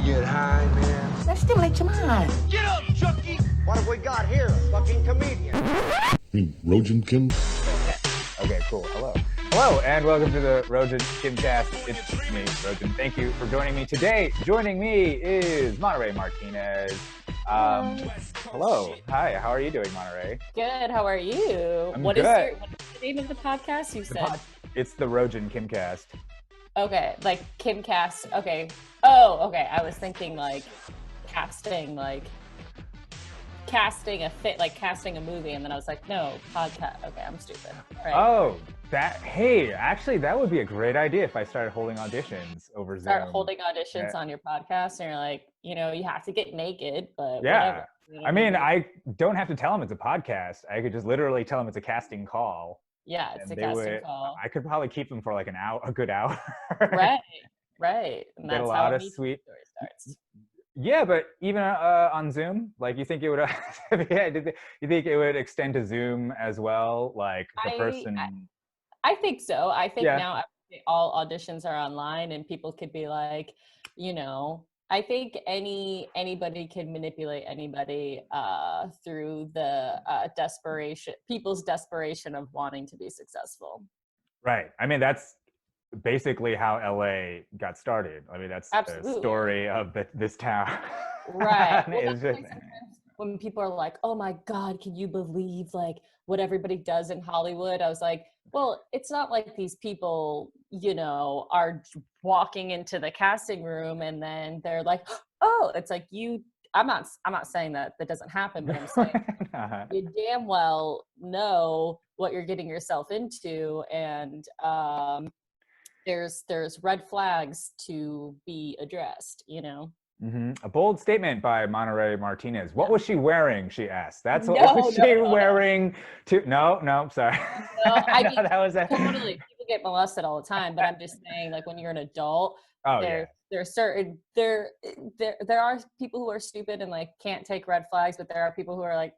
get high, man? That stimulates your mind. Get up, Chucky! What have we got here? A fucking comedian. Rojan Kim. Okay, cool. Hello, and welcome to the Rojan Kimcast. It's me, Rojan. Thank you for joining me today. Joining me is Monarey Martinez. Hello. Hi, how are you doing, Monarey? Good, how are you? I'm What good. is the name of the podcast you said? It's the Rojan Kimcast. Okay, like Kimcast. Okay. Oh, okay. I was thinking like casting a movie, and then I was like, no, podcast. Okay, I'm stupid. Right. Oh, actually, that would be a great idea if I started holding auditions over Zoom. Start holding auditions on your podcast, and you're like, you have to get naked, but yeah. whatever. I mean, I don't have to tell them it's a podcast. I could just literally tell them it's a casting call. Yeah, it's a casting call. I could probably keep them for like a good hour. Right. And Get that's a how lot a of Me Too sweet. story starts. Yeah, but even on Zoom, like you think it would? You think it would extend to Zoom as well? Like the person. I think so. I think Yeah. now all auditions are online, and people could be like, I think anybody can manipulate anybody through the people's desperation of wanting to be successful. Right. I mean, that's basically how LA got started. I mean, that's Absolutely. the story of this town. Right. Well, It's that's just- why sometimes when people are like, oh my God, can you believe like what everybody does in Hollywood? I was like, well, it's not like these people, are walking into the casting room and then they're like, oh, it's like I'm not saying that doesn't happen, but I'm saying you damn well know what you're getting yourself into, and there's red flags to be addressed, Mm-hmm. A bold statement by Monarey Martinez. What was she wearing? She asked. What was No, she no. wearing? No, sorry. No, I mean, that was a... totally. People get molested all the time, but I'm just saying, like, when you're an adult, there are people who are stupid and like can't take red flags, but there are people who are like,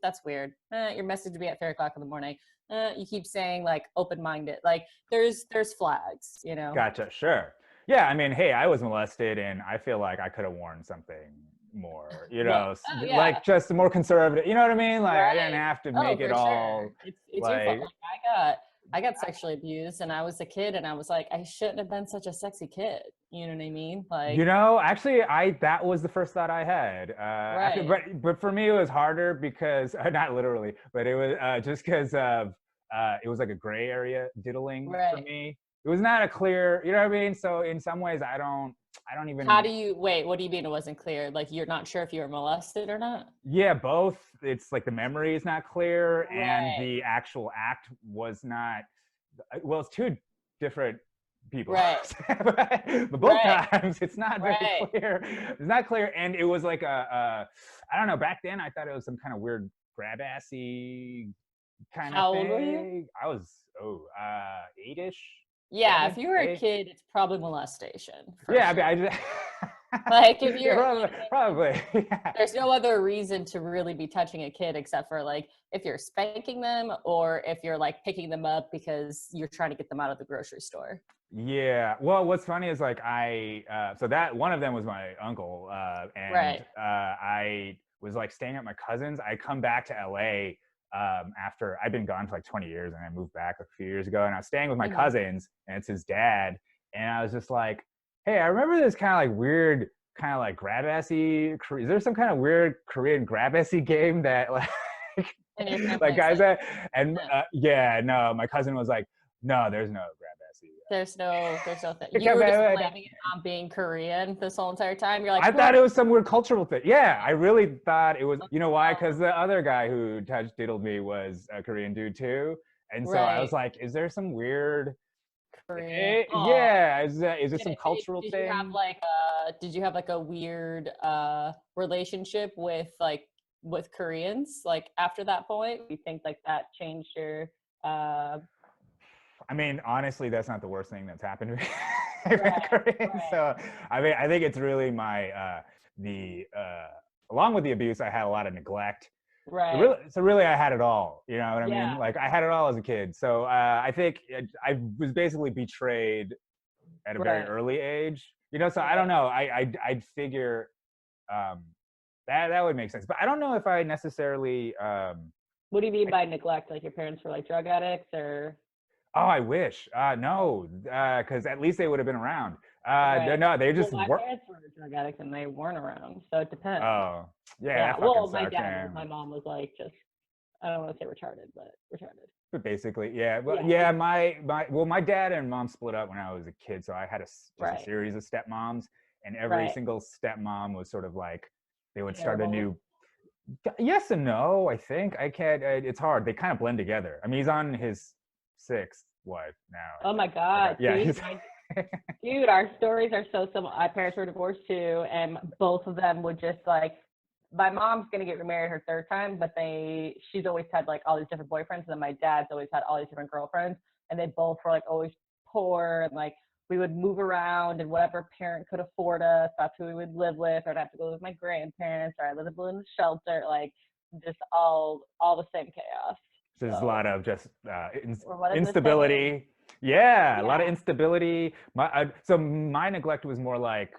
that's weird. Your message would be at 3:00 in the morning. You keep saying like open-minded. Like there's flags, Gotcha. Sure. Yeah. I mean, hey, I was molested, and I feel like I could have worn something more, like just more conservative. You know what I mean? Like I didn't have to make it all. Sure. It's like, your fault. Like, I got sexually abused, and I was a kid, and I was like, I shouldn't have been such a sexy kid. You know what I mean? Like, actually, that was the first thought I had. Right. But for me, it was harder because not literally, but it was just because of it was like a gray area diddling for me. It was not a clear, you know what I mean? So in some ways, I don't even. Wait, what do you mean it wasn't clear? Like you're not sure if you were molested or not? Yeah, both. It's like the memory is not clear, and the actual act was not. Well, it's two different people. Right. But both times it's not very clear. It's not clear, and it was like I don't know. Back then, I thought it was some kind of weird grab-assy kind How of thing. old were you? I was 8-ish. Yeah, if you were a kid, it's probably molestation. Yeah, sure. I mean, like if you're probably. Yeah. There's no other reason to really be touching a kid except for like if you're spanking them or if you're like picking them up because you're trying to get them out of the grocery store. Yeah. Well, what's funny is like so that one of them was my uncle, and I was like staying at my cousin's. I come back to LA after I'd been gone for like 20 years, and I moved back a few years ago, and I was staying with my cousins, and it's his dad, and I was just like, hey, I remember this kind of like weird, kind of like grab-assy. Is there some kind of weird Korean grab-assy game that like like guys that? And no, my cousin was like, no, there's no grab-assy. There's no thing. You were just blaming it on being Korean this whole entire time. You're like, I thought it was some weird cultural thing. Yeah, I really thought it was. You know why? Because the other guy who diddled me was a Korean dude too, and so I was like, is there some weird? Korean. Yeah, is there some cultural thing? Did you have like a weird relationship with Koreans like after that point? Do you think like that changed your I mean, honestly, that's not the worst thing that's happened to me. Right. So, I mean, I think it's really my along with the abuse, I had a lot of neglect. Right. So really, I had it all. You know what I mean? Like I had it all as a kid. So I think I was basically betrayed at a very early age. So I don't know. I'd figure that would make sense, but I don't know if I necessarily. What do you mean by neglect? Like your parents were like drug addicts, or? Oh, I wish. No, because at least they would have been around. Right. No, they just Well, my work. parents were drug addicts and they weren't around, so it depends. Oh, yeah, Yeah. that fucking Well, my sucks, dad man. was. My mom was like just. I don't want to say retarded, but retarded. But basically, yeah. Well, Yeah. yeah. My dad and mom split up when I was a kid, so I had just a Right. series of stepmoms, and every Right. single stepmom was sort of like they would start a Terrible. new. Yes and no. I think I can't. It's hard. They kind of blend together. I mean, he's on his sixth wife now. Oh my God. Yeah. See, dude, our stories are so similar. My parents were divorced too, and both of them would just like. My mom's gonna get remarried her third time, but she's always had like all these different boyfriends, and then my dad's always had all these different girlfriends, and they both were like always poor, and like we would move around, and whatever parent could afford us, that's who we would live with, or I'd have to go with my grandparents, or I lived in a shelter, like just all the same chaos. So there's a So, lot of just or what is this instability. Yeah, a lot of Yeah. instability. So my neglect was more like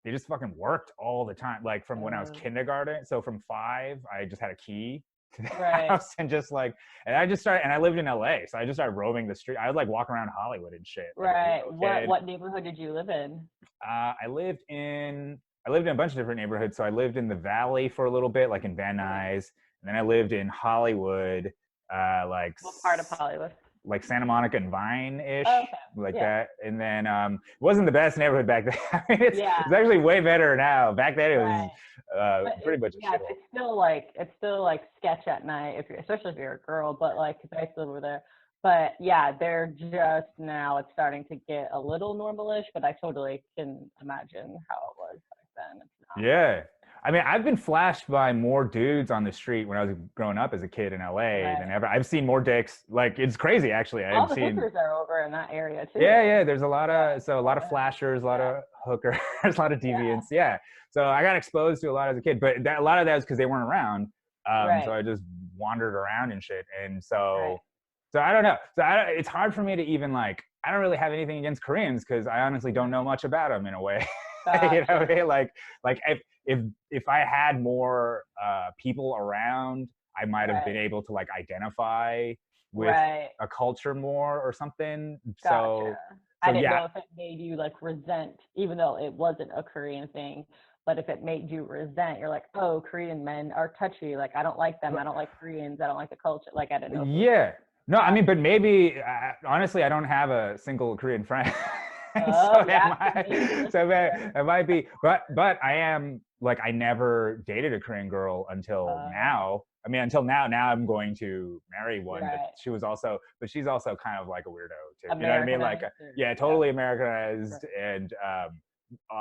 they just fucking worked all the time. Like from when I was kindergarten. So from 5, I just had a key to the Right. house and just like, and I just started, and I lived in LA, so I just started roaming the street. I would like walk around Hollywood and shit. Like, Right. as a little kid. What neighborhood did you live in? I lived in a bunch of different neighborhoods. So I lived in the Valley for a little bit, like in Van Nuys, and then I lived in Hollywood, like What part of Hollywood? like Santa Monica and Vine-ish, Oh, okay. like Yeah. that. And then it wasn't the best neighborhood back then. I mean, it's actually way better now. Back then it was pretty much a shithole. It's still like sketch at night especially if you're a girl. But like, 'cause I used to live over there. But yeah, they're just now it's starting to get a little normalish. But I totally can imagine how it was back then. It's not. Yeah. I mean, I've been flashed by more dudes on the street when I was growing up as a kid in LA than ever. I've seen more dicks. Like, it's crazy, actually. All the hookers are over in that area too. Yeah. There's a lot of flashers, a lot of hookers, a lot of deviants. Yeah. So I got exposed to a lot as a kid, but a lot of that was because they weren't around. So I just wandered around and shit. And so I don't know. So it's hard for me to even like. I don't really have anything against Koreans because I honestly don't know much about them in a way. You know what I mean? Like if I had more people around, I might have been able to like identify with a culture more or something. So I didn't know if it made you like resent, even though it wasn't a Korean thing. But if it made you resent, you're like, oh, Korean men are touchy. Like, I don't like them. I don't like Koreans. I don't like the culture. Like, I didn't know. Yeah. No, I mean, but maybe, honestly, I don't have a single Korean friend. Oh, so it might be, but I am, like, I never dated a Korean girl until now. I mean, until now I'm going to marry one, but she's also kind of like a weirdo too. You know what I mean? Like, totally Americanized and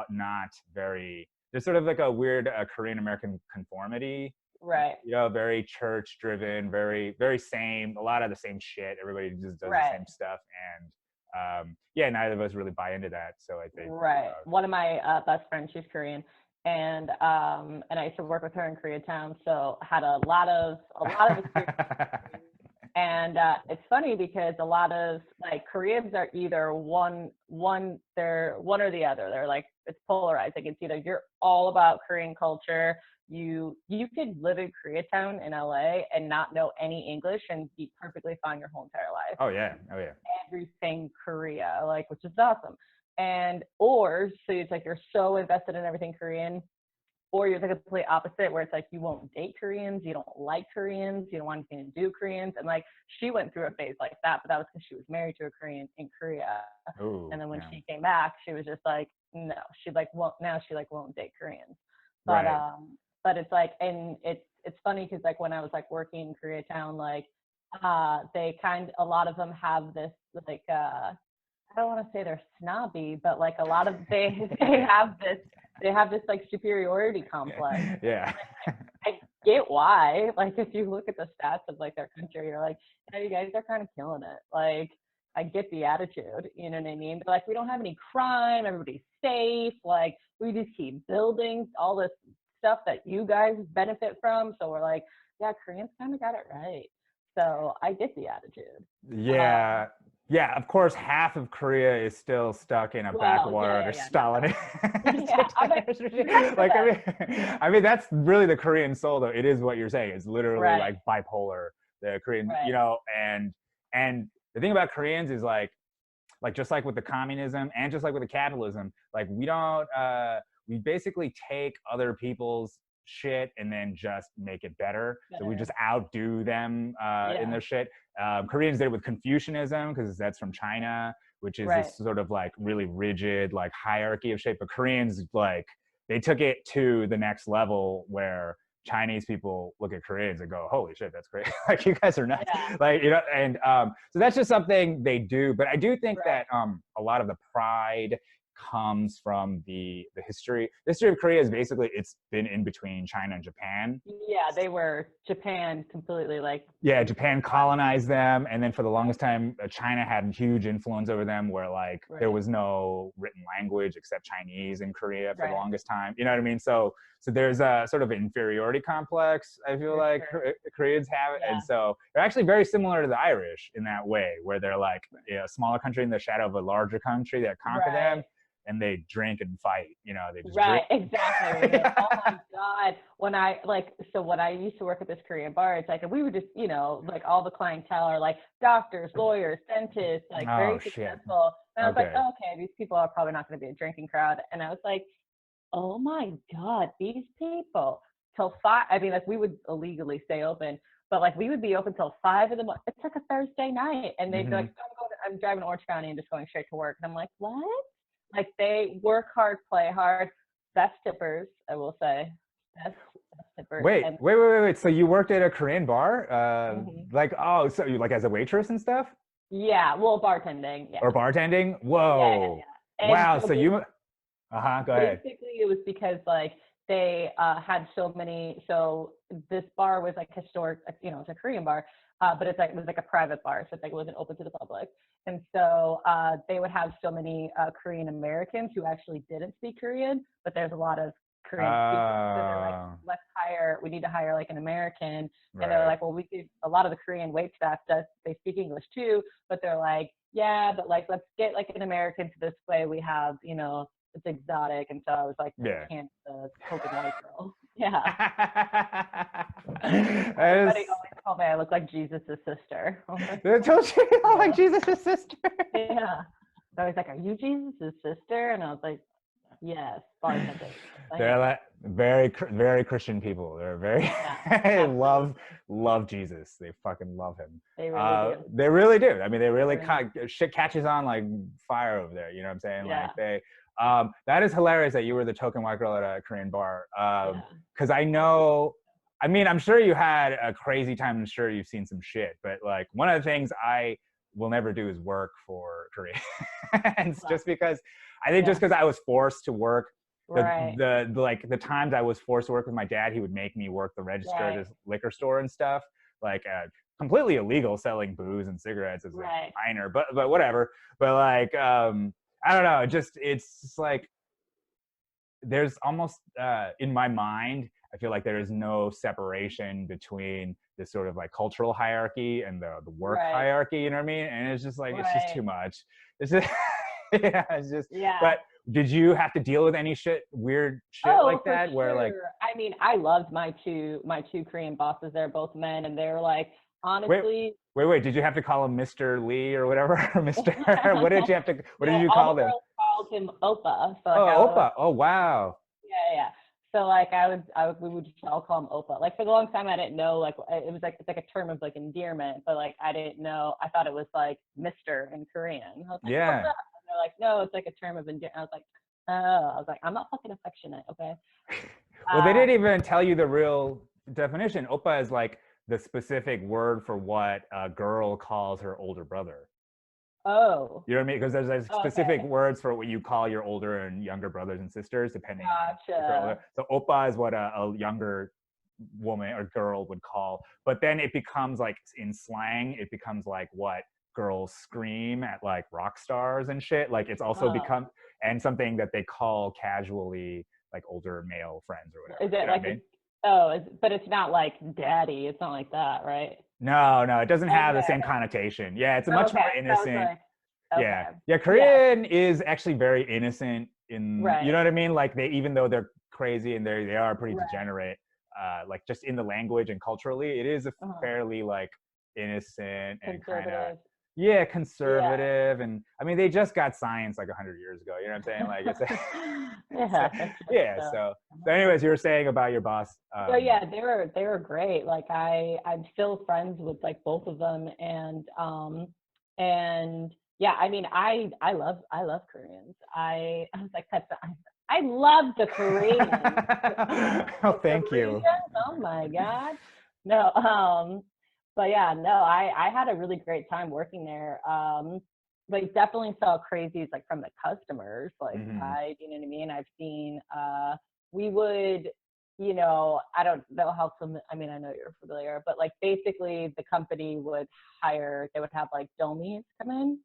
not very, there's sort of like a weird Korean American conformity. Right. You know, very church driven, very, very same, a lot of the same shit. Everybody just does the same stuff. And neither of us really buy into that. So I think one of my best friends, she's Korean, and I used to work with her in Koreatown, so had a lot of experience. And it's funny because a lot of like Koreans are either they're one or the other. They're like, it's polarized. Like, it's either you're all about Korean culture. You could live in Koreatown in LA and not know any English and be perfectly fine your whole entire life. Oh yeah. Everything Korea, like, which is awesome. Or so it's like you're so invested in everything Korean, or you're the complete opposite, where it's like you won't date Koreans, you don't like Koreans, you don't want anything to do Koreans. And like, she went through a phase like that, but that was because she was married to a Korean in Korea. Ooh, and then when she came back, she was just like, no, she won't date Koreans. But it's like, and it's funny because like when I was like working in Koreatown, like a lot of them have this like I don't want to say they're snobby, but like a lot of they have this like superiority complex. Yeah. I get why. Like, if you look at the stats of like their country, you're like, hey, you guys are kind of killing it. Like, I get the attitude, you know what I mean? But like, we don't have any crime, everybody's safe, like we just keep building all this stuff that you guys benefit from. So we're like, yeah, Koreans kind of got it right. So I get the attitude. Yeah. Yeah, of course, half of Korea is still stuck in a Well, backwater under yeah, no, Stalin. yeah, I'm like, Like, I mean, that's really the Korean soul, though. It is what you're saying. It's literally right, like bipolar. The Korean, right, and the thing about Koreans is like just like with the communism and just like with the capitalism, like we don't we basically take other people's shit and then just make it better. So we better, just outdo them in yeah, their shit. Koreans did it with Confucianism because that's from China, which is right, this sort of like really rigid like hierarchy of shit. But Koreans like they took it to the next level where Chinese people look at Koreans and go, "Holy shit, that's great! Like you guys are nuts!" yeah, Like and so that's just something they do. But I do think right. that a lot of the pride comes from the history. The history of Korea is basically it's been in between China and Japan. Yeah, they were Japan completely like Yeah, took Japan that. colonized them, and then for the longest time, China had huge influence over them. Where like there Right, was no written language except Chinese in Korea for the right, longest time. You know what I mean? So there's a sort of inferiority complex. I feel for like sure. Koreans have, Yeah, and so they're actually very similar to the Irish in that way, where they're like a smaller country in the shadow of a larger country that conquer them, right. and they drink and fight. You know, they just drink. Right, exactly. We're like, oh my God. When I used to work at this Korean bar, it's like, we were just, like all the clientele are like doctors, lawyers, dentists, like Oh very shit. successful. And I was like, Okay. oh, okay, these people are probably not going to be a drinking crowd. And I was like, oh my God, these people till 5. I mean, like we would illegally stay open, but like we would be open till 5 in the morning. It's like a Thursday night. And they'd be like, Hmm. I'm driving to Orange County and just going straight to work. And I'm like, what? Like they work hard, play hard, best tippers, I will say. Best tippers. And Wait. So you worked at a Korean bar? mhm. Like, oh, so you like as a waitress and stuff? Yeah, well, bartending. Yeah. Or bartending? Yeah, yeah, Whoa. yeah. And Wow. so So you, uh-huh, go ahead. basically it was because like they had so many, so this bar was like historic, it's a Korean bar, but it was like a private bar, so it's like it wasn't open to the public. And so they would have so many Korean Americans who actually didn't speak Korean, but there's a lot of Korean speakers. So they're like, we need to hire like an American. And they're Right. like, well, a lot of the Korean wait staff they speak English too, but they're like, yeah, but like, let's get like an American to this way. We have, it's exotic. And so I was like, I Yeah. can't, the token white girl. Yeah. That is, Everybody always told me I look like Jesus' sister. I was like, they told you like "Oh." Jesus' sister. Yeah. So I was like, are you Jesus' sister? And I was like, yes, bartender. They're like very Christian people. They're very Yeah, they absolutely. love Jesus. They fucking love him. They really do. They really do. I mean, they They really really shit catches on like fire over there. You know what I'm saying? Yeah. Like they. That is hilarious that you were the token white girl at a Korean bar. Yeah. Because I know. I mean, I'm sure you had a crazy time. I'm sure you've seen some shit. But like one of the things I will never do is work for Korea. And it's just because I think just Yeah. because I was forced to work Right. like the times I was forced to work with my dad, he would make me work the register at Right. his liquor store and stuff, like completely illegal selling booze and cigarettes as a Right. minor, but whatever. But like I don't know, it's just like there's almost in my mind, I feel like there is no separation between this sort of like cultural hierarchy and the work Right. hierarchy. You know what I mean? And it's just like it's just Right. too much. It's just yeah, it's just. Yeah. But did you have to deal with any weird shit Oh, like for that, where like, sure. I mean, I loved my two Korean bosses. They're both men, and they're like, wait, honestly, did you have to call him Mr. Lee or whatever, or Mr. What did you have to? What did no, you all call the them? girls called him Opa. So like Oh, Opa. Oh, wow. yeah, yeah. So like we would just all call him Opa. Like for the long time, I didn't know like it was like it's like a term of like endearment, but like I didn't know. I thought it was like Mister in Korean. I was like, Opa. Yeah. And they're like, no, it's like a term of endearment. I was like, oh, I was like, I'm not fucking affectionate, okay? Well, they Uh, didn't even tell you the real definition. Oppa is like the specific word for what a girl calls her older brother. oh, You know what I mean? Because there's specific okay, words for what you call your older and younger brothers and sisters, depending on if they're older. gotcha. So Oppa is what a younger woman or girl would call. But then it becomes like in slang, it becomes like what girls scream at like rock stars and shit. Like it's also Oh, become and something that they call casually like older male friends or whatever. is You it know what like I mean? but it's not like daddy. It's not like that, right? No, it doesn't have the Okay. same connotation. Yeah, it's a much more Okay. So I was innocent. like, Yeah. okay. Yeah, Yeah. Korean is actually very innocent in, you Right. know what I mean? Like they, even though they're crazy and they are pretty Right. degenerate, like just in the language and culturally, it is a Uh-huh. fairly like innocent and kind of, Conservative. yeah, Yeah. conservative. And I mean, they just got science like 100 years ago. You know what I'm saying? Like it's, Yeah, that's true. yeah. So anyways, you were saying about your boss. So yeah, they were great. Like I'm still friends with like both of them, and yeah, I mean I love Koreans. I was like I love the Koreans. Oh, The thank Koreans. you. Oh my god. No, but yeah, no, I had a really great time working there. But you definitely saw crazies like from the customers like Hmm. side, you know what I mean? I've seen we would, I don't know how I mean, I know you're familiar, but like basically the company would they would have like domies come in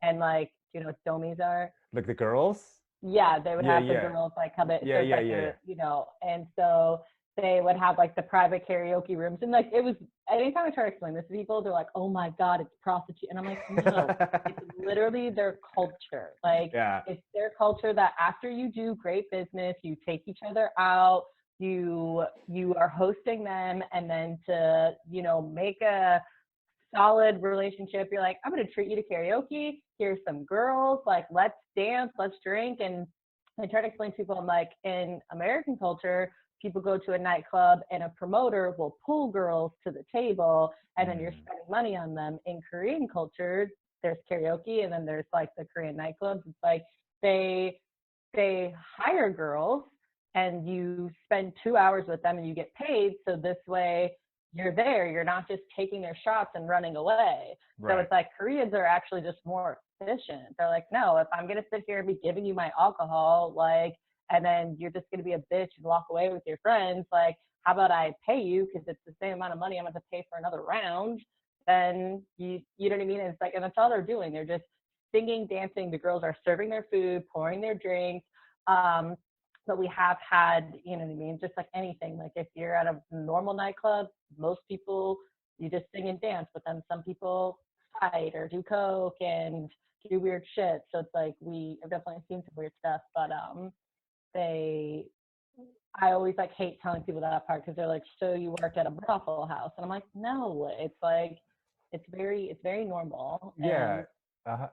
and like, do you know what domies are? Like the girls? Yeah, they would Yeah, have the yeah, girls like come in. yeah, So it's yeah, like yeah, and so they would have like the private karaoke rooms. And like it was, anytime I try to explain this to people, they're like, oh my God, it's prostitute. And I'm like, no, yeah. it's literally their culture. Like Yeah. it's their culture that after you do great business, you take each other out, you are hosting them, and then to, make a solid relationship. You're like, I'm going to treat you to karaoke. Here's some girls. Like, let's dance, let's drink. And I try to explain to people, I'm like, in American culture, people go to a nightclub and a promoter will pull girls to the table and then you're Mm. spending money on them. In Korean culture, there's karaoke and then there's like the Korean nightclubs. It's like they hire girls and you spend 2 hours with them and you get paid. So this way you're there, you're not just taking their shots and running away. So Right. it's like Koreans are actually just more efficient. They're like, no, if I'm gonna sit here and be giving you my alcohol, like, and then you're just gonna be a bitch and walk away with your friends, like, how about I pay you because it's the same amount of money I'm gonna pay for another round? Then you know what I mean? It's like, and that's all they're doing. They're just singing, dancing. The girls are serving their food, pouring their drinks. Um, but we have had, you know what I mean, just like anything. Like if you're at a normal nightclub, most people you just sing and dance, but then some people fight or do coke and do weird shit. So it's like we have definitely seen some weird stuff, but they I always like hate telling people that part because they're like, so you work at a brothel house, and I'm like, no, it's like it's very normal, Yeah. and Uh,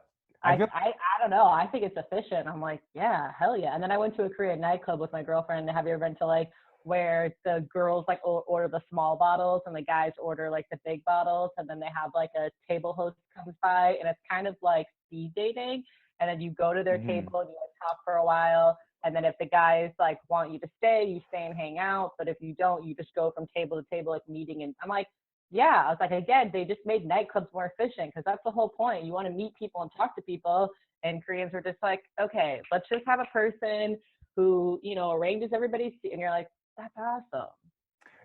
I I, feel. I I don't know. I think it's efficient. I'm like, yeah, hell yeah. And then I went to a Korean nightclub with my girlfriend. Have you ever been to like where the girls like order the small bottles and the guys order like the big bottles, and then they have like a table host comes by, and it's kind of like speed dating. And then you go to their Mhm. table and you like talk for a while. And then if the guys like want you to stay, you stay and hang out. But if you don't, you just go from table to table, like meeting. And I'm like, yeah, I was like, again, they just made nightclubs more efficient because that's the whole point. You want to meet people and talk to people. And Koreans were just like, okay, let's just have a person who, arranges everybody's seat. And you're like, that's awesome.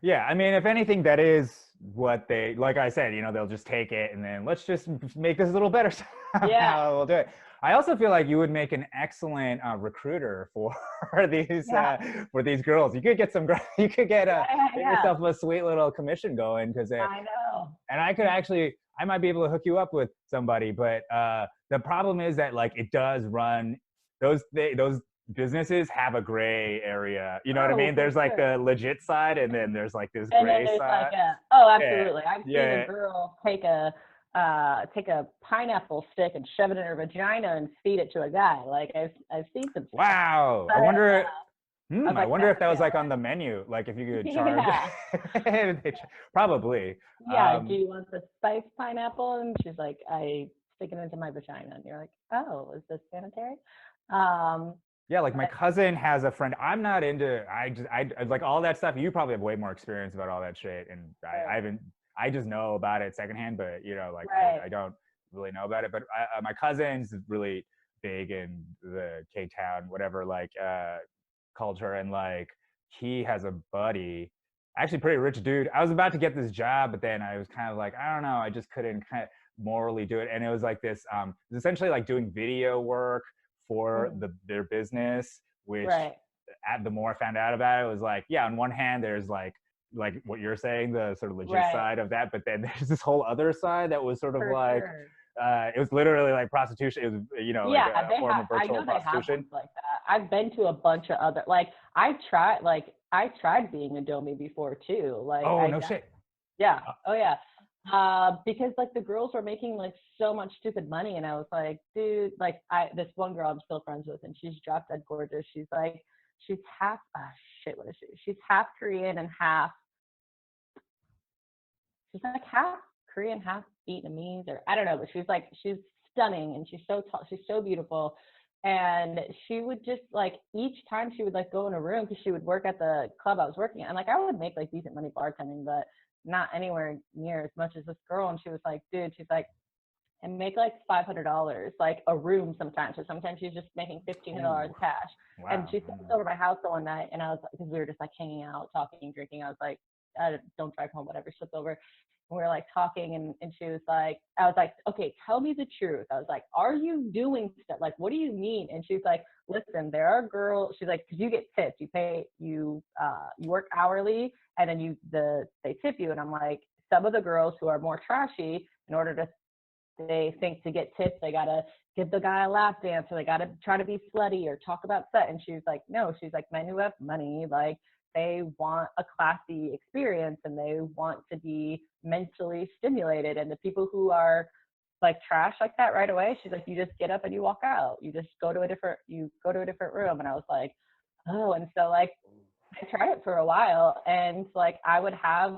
Yeah, I mean, if anything, that is what they, like I said, they'll just take it and then let's just make this a little better Yeah, somehow. We'll do it. I also feel like you would make an excellent recruiter for these yeah, for these girls. You could get you could yeah, yeah, get yeah. yourself a sweet little commission going because I know. and I could actually, I might be able to hook you up with somebody, but the problem is that like it does run those businesses have a gray area. You know what I Oh, mean? for There's like sure. the legit side, and then there's like this And then gray there's like side. oh, Yeah, absolutely. I've seen a yeah. girl take a pineapple stick and shove it in her vagina and feed it to a guy. Like I've seen some stuff. Wow. But I was I like, wonder if that's that was like yeah. on the menu. Like if you could charge. Yeah. Probably. Yeah. Do you want the spiced pineapple? And she's like, I stick it into my vagina. And you're like, oh, is this sanitary? Um, Yeah, like my but cousin has a friend. I'm not into. I like all that stuff. You probably have way more experience about all that shit, and I right, haven't. I just know about it secondhand, but like right. I don't really know about it. But my cousin's really big in the K Town, whatever, like culture, and like he has a buddy, actually pretty rich dude. I was about to get this job, but then I was kind of like, I don't know, I just couldn't kind of morally do it, and it was like this. It was essentially like doing video work for Mhm. their business, which Right. the more I found out about it, was like, yeah, on one hand, there's like like what you're saying, the sort of legit Right. side of that, but then there's this whole other side that was sort of For like sure. it was literally like prostitution. It was, you know, like Yeah, a form of I virtual know they have prostitution. ones like that. I've been to a bunch of other, like, I tried being a domi before too. Like, Oh, no shit. yeah. Uh, Oh yeah. Because like the girls were making like so much stupid money, and I was like, dude, like this one girl I'm still friends with, and she's drop dead gorgeous. She's half, shit, what is she? She's half Korean and she's like half Korean, half Vietnamese, or I don't know, but she's stunning, and she's so tall, she's so beautiful. And she would just like, each time she would like go in a room, because she would work at the club I was working at, and like I would make like decent money bartending, but not anywhere near as much as this girl. And she was like, dude, she's like, and make like $500 like a room sometimes. So sometimes she's just making $1,500 cash. wow. And she slept over my house the one night, and I was, because we were just like hanging out, talking, drinking. I was like, don't drive home, whatever, slept over. And we were like talking, and she was like, I was like, okay, tell me the truth. I was like, are you doing stuff? Like, what do you mean? And she's like, listen, there are girls. She's like, because you get tips, you work hourly, and then they tip you. And I'm like, some of the girls who are more trashy, in order to, they think to get tips, they gotta give the guy a lap dance, or they gotta try to be slutty or talk about sex. And she's like, no, she's like, men who have money, like, they want a classy experience, and they want to be mentally stimulated. And the people who are like trash like that right away, she's like, you just get up and you walk out. You just go to a different room. And I was like, oh. And so like I tried it for a while, and like I would have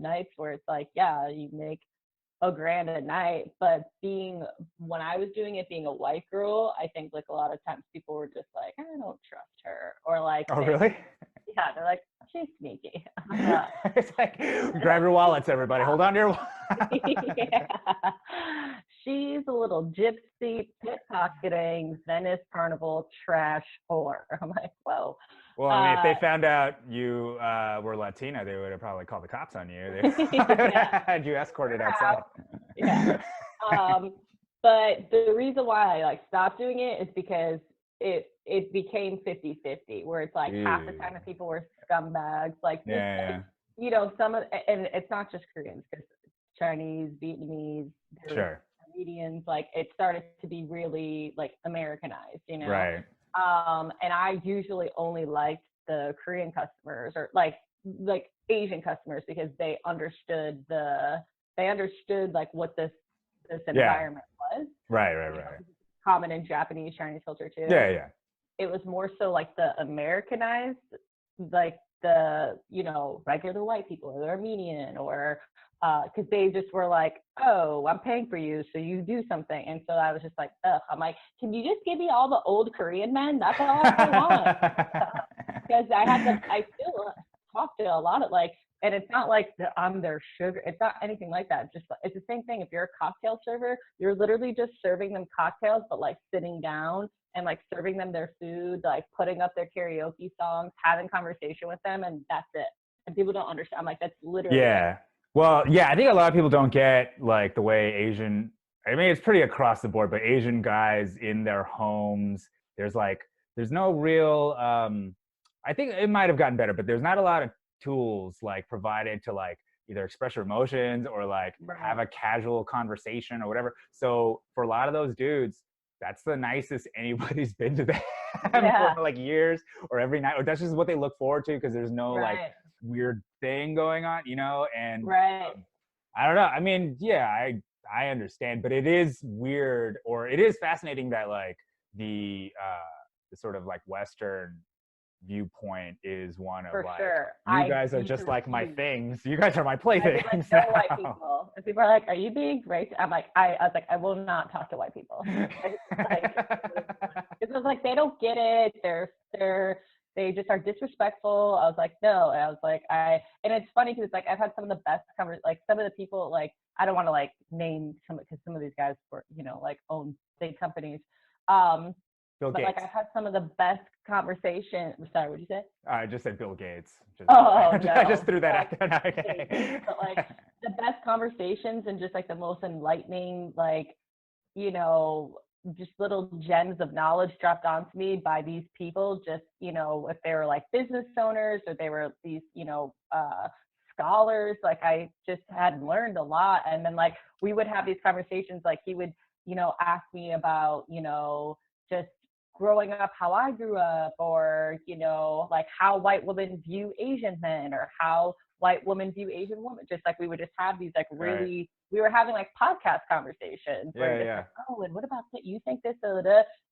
nights where it's like, yeah, you make $1,000 a night. But when I was doing it, being a white girl, I think like a lot of times people were just like, I don't trust her, or like, Oh, really? yeah, they're like, she's sneaky. It's like, grab your wallets, everybody. Hold on to your Yeah. She's a little gypsy, pickpocketing, Venice Carnival trash whore. I'm like, whoa. Well, I mean, if they found out you were Latina, they would have probably called the cops on you. They Yeah. had you escorted outside. Yeah. But the reason why I like stopped doing it is because it became 50-50, where it's like half the time the people were scumbags, like, Yeah. you know, and it's not just Koreans, because Chinese, Vietnamese, Sure. Canadians, like it started to be really like Americanized, you know. Right. And I usually only liked the Korean customers, or like Asian customers, because they understood like what this environment was. Right. Common in Japanese, Chinese culture too. Yeah. It was more so like the Americanized, like the, you know, regular white people, or the Armenian, or because they just were like, oh, I'm paying for you, so you do something. And so I was just like, ugh. I'm like, can you just give me all the old Korean men? That's all I want. Because I still talk to a lot of like, and it's not like I'm their sugar. It's not anything like that. Just it's the same thing. If you're a cocktail server, you're literally just serving them cocktails, but like sitting down and like serving them their food, like putting up their karaoke songs, having conversation with them, and that's it. And people don't understand. I'm like, that's literally Yeah. it. Well, yeah, I think a lot of people don't get like the way Asian, I mean, it's pretty across the board, but Asian guys in their homes, there's no real, I think it might have gotten better, but there's not a lot of tools like provided to like either express your emotions, or like have a casual conversation or whatever. So for a lot of those dudes, that's the nicest anybody's been to them for like years, or every night, or that's just what they look forward to, because there's no like weird thing going on, you know. And I don't know, I mean, yeah, I understand, but it is weird, or it is fascinating that like the sort of like Western viewpoint is one of like, you guys are just like my things, you guys are my playthings. Like, no white people. And people are like, are you being racist? I'm like, I was like, I will not talk to white people. It was like, they don't get it, they just are disrespectful. I was like, no. And I was like, and it's funny because it's like I've had some of the best like some of the people, like I don't want to like name some, because some of these guys were, you know, like own big companies. Bill but Gates. like I've had some of the best conversations. Sorry, what did you say? I just said Bill Gates. No. I just threw that out there. Okay. But like the best conversations, and just like the most enlightening, like, you know, just little gems of knowledge dropped onto me by these people, just, you know, if they were like business owners or they were these, you know, scholars, like I just had learned a lot. And then like we would have these conversations, like he would, you know, ask me about, you know, just growing up, how I grew up, or, you know, like how white women view Asian men, or how white women view Asian women. Just like we would just have these like really, we were having like podcast conversations where just like, oh, and what about that? You think this?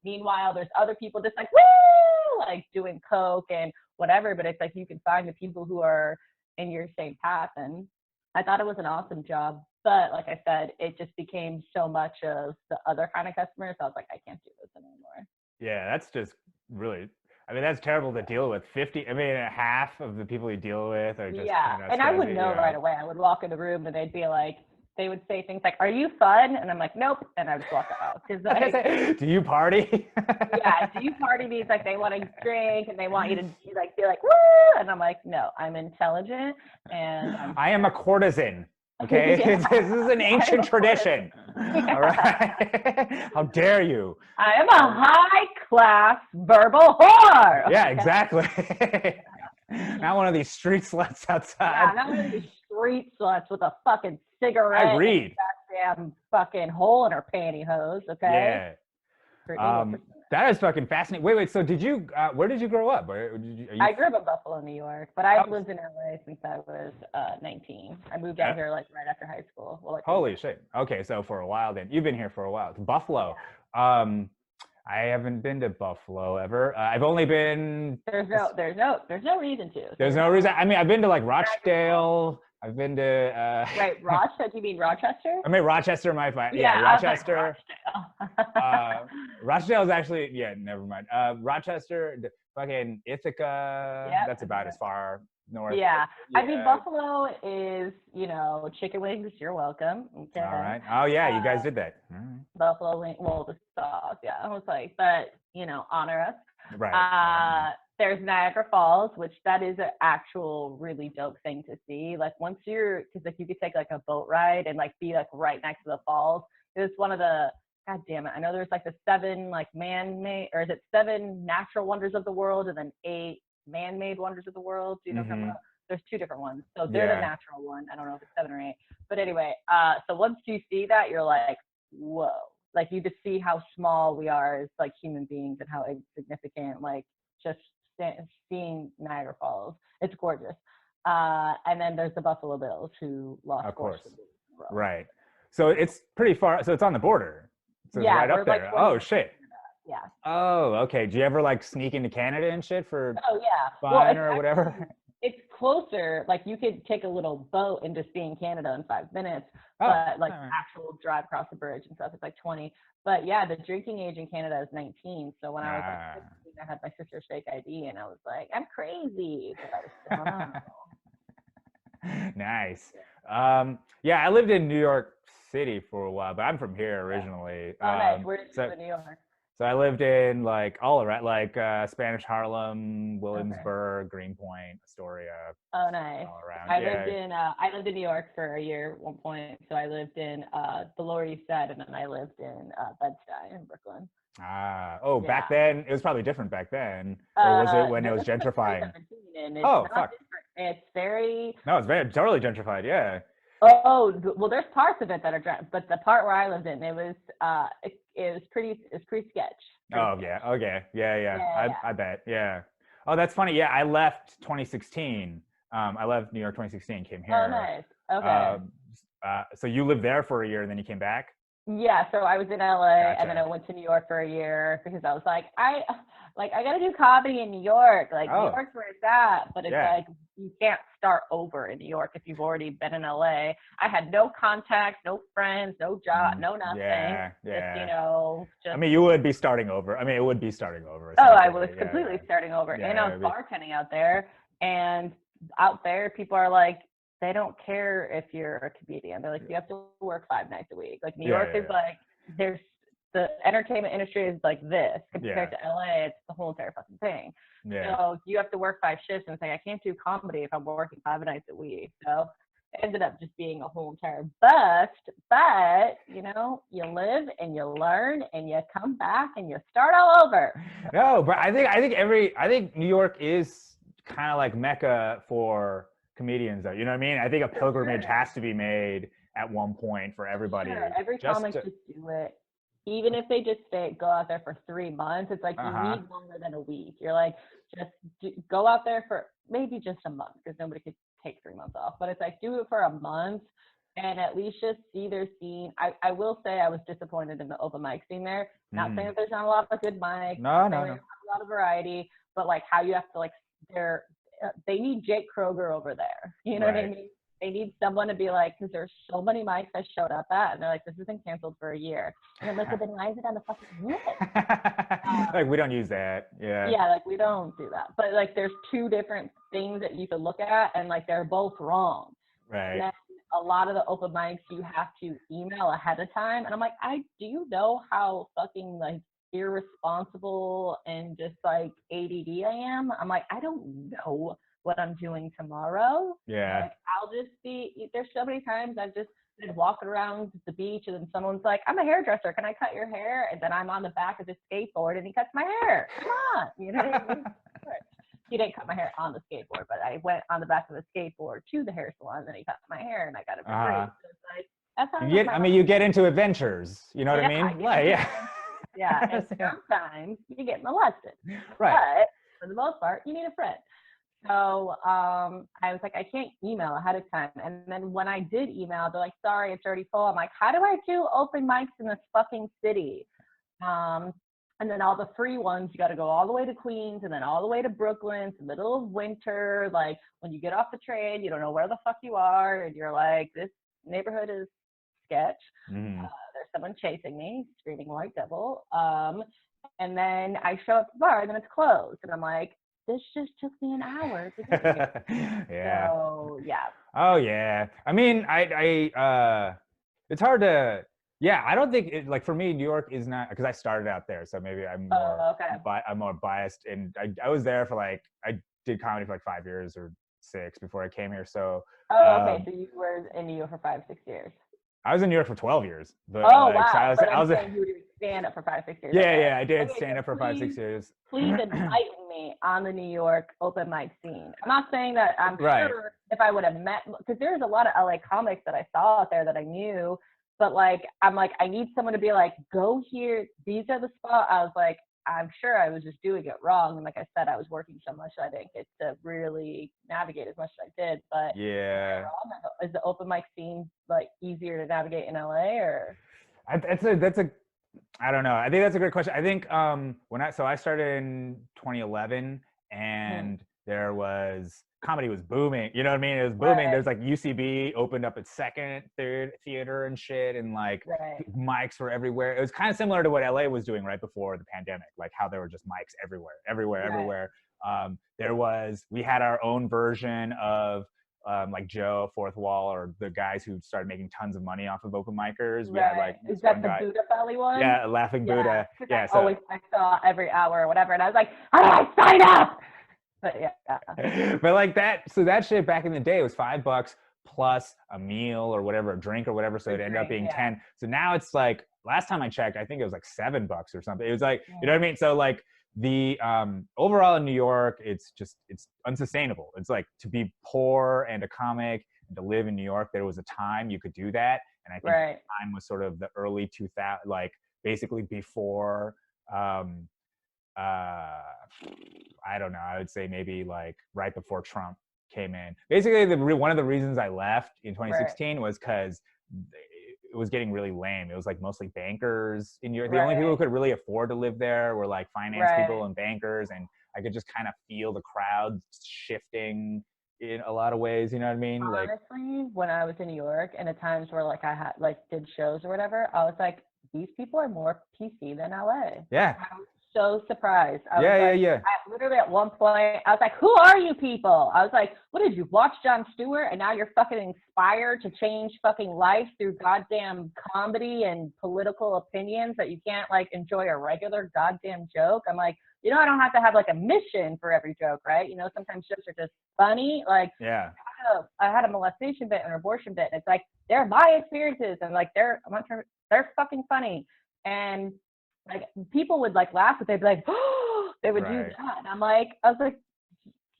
Meanwhile, there's other people just like, woo, like doing coke and whatever. But it's like you can find the people who are in your same path. And I thought it was an awesome job. But like I said, it just became so much of the other kind of customers. So I was like, I can't do this anymore. Yeah, that's just really, I mean, that's terrible to deal with. Half of the people you deal with are just kind of and I would know right away. I would walk in the room and they'd be like, they would say things like, "Are you fun?" And I'm like, "Nope," and I just walk out. Cause like, do you party? Yeah, do you party means like they want to drink and they want you to like be like, "Woo!" And I'm like, "No, I'm intelligent and I am a courtesan." Okay, this is an ancient tradition. All right, how dare you? I am a high-class verbal whore. Yeah, exactly. Not one of these street sluts outside. Yeah, not one of these street sluts with a fucking cigarette. Agreed. And a goddamn fucking hole in her pantyhose. Okay. Yeah. That is fucking fascinating. Wait. So did you? Where did you grow up? I grew up in Buffalo, New York, but I've lived in LA since I was 19. I moved out here like right after high school. Well, like, holy shit. Okay, so for a while then. You've been here for a while. Buffalo. Yeah. I haven't been to Buffalo ever. I've only been. There's no reason to. There's no reason. I mean, I've been to like Rochdale. I've been to. Right, Rochester. Do you mean Rochester? I mean Rochester. Yeah, Rochester. Like, Rochdale is actually never mind. Rochester, fucking Ithaca. Yep. That's about as far north. Yeah. I mean Buffalo is, you know, chicken wings. You're welcome. Okay. All right. Oh yeah, you guys did that. Right. Buffalo wing. Well, the sauce. Yeah, I was like, but you know, honor us. Right. There's Niagara Falls, which that is an actual really dope thing to see. Like once because like you could take like a boat ride and like be like right next to the falls. It was one of the, God damn it, I know there's like the 7 like man-made, or is it 7 natural wonders of the world and then 8 man-made wonders of the world? Do you know what I'm talking about? There's 2 different ones. So they're the natural one. I don't know if it's 7 or 8. But anyway, so once you see that, you're like, whoa. Like you just see how small we are as like human beings and how insignificant, like just seeing Niagara Falls. It's gorgeous. And then there's the Buffalo Bills who lost. Of course. Right. So it's pretty far. So it's on the border. So it's right up there. Like, oh shit. Yeah. Oh, okay. Do you ever like sneak into Canada and shit for fun or whatever? It's closer. Like you could take a little boat and just be in Canada in 5 minutes. But like actual drive across the bridge and stuff, it's like 20. But yeah, the drinking age in Canada is 19. So when I was like 16, I had my sister's fake ID and I was like, I'm crazy. But I was still Nice. Yeah, I lived in New York City for a while, but I'm from here originally. Nice. Where did you live in New York? So I lived in like all around, like Spanish Harlem, Williamsburg, Greenpoint, Astoria. Oh, nice. All around. I lived in New York for a year at one point. So I lived in the Lower East Side, and then I lived in Bed-Stuy in Brooklyn. Back then it was probably different back then, or was it when it was gentrifying? Fuck. It's very. No, it's very totally gentrified. Yeah. Oh well, there's parts of it that are, but the part where I lived in, it was pretty sketch. Yeah. Okay. Yeah. I bet. Yeah. Oh, that's funny. Yeah, I left 2016. I left New York 2016. Came here. Oh, nice. Okay. So you lived there for a year and then you came back? Yeah. So I was in LA and then I went to New York for a year because I was like, I gotta do comedy in New York. Like New York's where it's at, but it's like you can't start over in New York if you've already been in LA. I had no contacts, no friends, no job, no nothing. Yeah. Just, you know, I mean, you would be starting over. I mean, it would be starting over. Oh, I was completely starting over. And I was bartending out there, and out there people are like, they don't care if you're a comedian. They're like, you have to work 5 nights a week. Like New York is like, there's the entertainment industry is like this compared to LA. It's the whole entire fucking thing. Yeah. So you have to work 5 shifts and say, I can't do comedy if I'm working 5 nights a week. So ended up just being a whole entire bust. But, you know, you live and you learn and you come back and you start all over. No, but I think New York is kind of like Mecca for comedians, though. You know what I mean? I think a pilgrimage has to be made at one point for everybody. Sure. Every comic just do it. Even if they just go out there for 3 months, it's like you need longer than a week. You're like, go out there for maybe just a month, because nobody could take 3 months off. But it's like, do it for a month and at least just see their scene. I will say I was disappointed in the open mic scene there. Not saying that there's not a lot of good mics. No. There's a lot of variety, but like how you have to like, they need Jake Kroger over there. You know what I mean? They need someone to be like, because there's so many mics I showed up at, and they're like, this has been canceled for a year. And I'm like, well, then why is it on the fucking list? Like, we don't use that. Yeah. Yeah, like, we don't do that. But, like, there's 2 different things that you could look at, and, like, they're both wrong. Right. And then a lot of the open mics, you have to email ahead of time. And I'm like, do you know how fucking, like, irresponsible and just, like, ADD I am? I'm like, I don't know what I'm doing tomorrow. Yeah. Like, I'll just there's so many times I've just been walking around the beach and then someone's like, I'm a hairdresser, can I cut your hair? And then I'm on the back of the skateboard and he cuts my hair. Come on. You know what I mean? He didn't cut my hair on the skateboard, but I went on the back of the skateboard to the hair salon and then he cut my hair and I got it for free. So it's like, that's how you get into adventures. You know what I mean? Yeah, and sometimes you get molested. Right. But for the most part, you need a friend. So I was like, I can't email ahead of time. And then when I did email, they're like, sorry, it's already full. I'm like, how do I do open mics in this fucking city? And then all the free ones, you got to go all the way to Queens and then all the way to Brooklyn. It's the middle of winter. Like, when you get off the train, you don't know where the fuck you are. And you're like, this neighborhood is sketch. There's someone chasing me, screaming white devil. And then I show up to the bar and then it's closed. And I'm like, this just took me an hour to get here. Yeah. So, yeah. Oh, yeah. I mean, it's hard to, I don't think like for me, New York is not, because I started out there. So maybe I'm more biased. And I was there for like, I did comedy for like 5 years or 6 before I came here. So. Okay. So you were in New York for 5, 6 years. I was in New York for 12 years. But, wow. So I was saying you would stand up for 5, 6 years. Yeah, I did stand up for 5, 6 years. Please enlighten me on the New York open mic scene. I'm not saying that I'm sure if I would have met, because there's a lot of LA comics that I saw out there that I knew, but like, I'm like, I need someone to be like, go here. These are the spots. I was like, I'm sure I was just doing it wrong. And like I said, I was working so much that I didn't get to really navigate as much as I did. But yeah, is the open mic scene like easier to navigate in LA or? That's a I don't know. I think that's a great question. I think I started in 2011 and there was comedy was booming. You know what I mean? It was booming. There's like UCB opened up its second, third theater and shit, and like mics were everywhere. It was kind of similar to what LA was doing right before the pandemic, like how there were just mics everywhere. We had our own version of like Joe, Fourth Wall, or the guys who started making tons of money off of open micers. We had like is that the Buddha Belly one? Yeah, Laughing Buddha. Yeah, I saw every hour or whatever, and I was like, how do I sign up? But yeah. But like that, so that shit back in the day was $5 plus a meal or whatever, a drink or whatever. So it ended up being 10. So now it's like, last time I checked, I think it was like $7 or something. It was like, you know what I mean? So like the overall in New York, it's unsustainable. It's like to be poor and a comic and to live in New York, there was a time you could do that. And I think the time was sort of the early 2000s, like basically before, I don't know, I would say maybe like right before Trump came in. Basically, one of the reasons I left in 2016 was because it was getting really lame. It was like mostly bankers in New York. The only people who could really afford to live there were like finance people and bankers, and I could just kind of feel the crowd shifting in a lot of ways, you know what I mean? Honestly, when I was in New York and at times where like I had like did shows or whatever, I was like, these people are more PC than LA. Yeah. I was so surprised. I literally at one point, I was like, who are you people? I was like, what did you watch Jon Stewart and now you're fucking inspired to change fucking life through goddamn comedy and political opinions that you can't like enjoy a regular goddamn joke? I'm like, I don't have to have like a mission for every joke, right? Sometimes jokes are just funny. Like, talking I had a molestation bit and an abortion bit, and it's like they're my experiences, and like they're fucking funny, and like people would like laugh, but they'd be like, oh, they would do that, and I was like,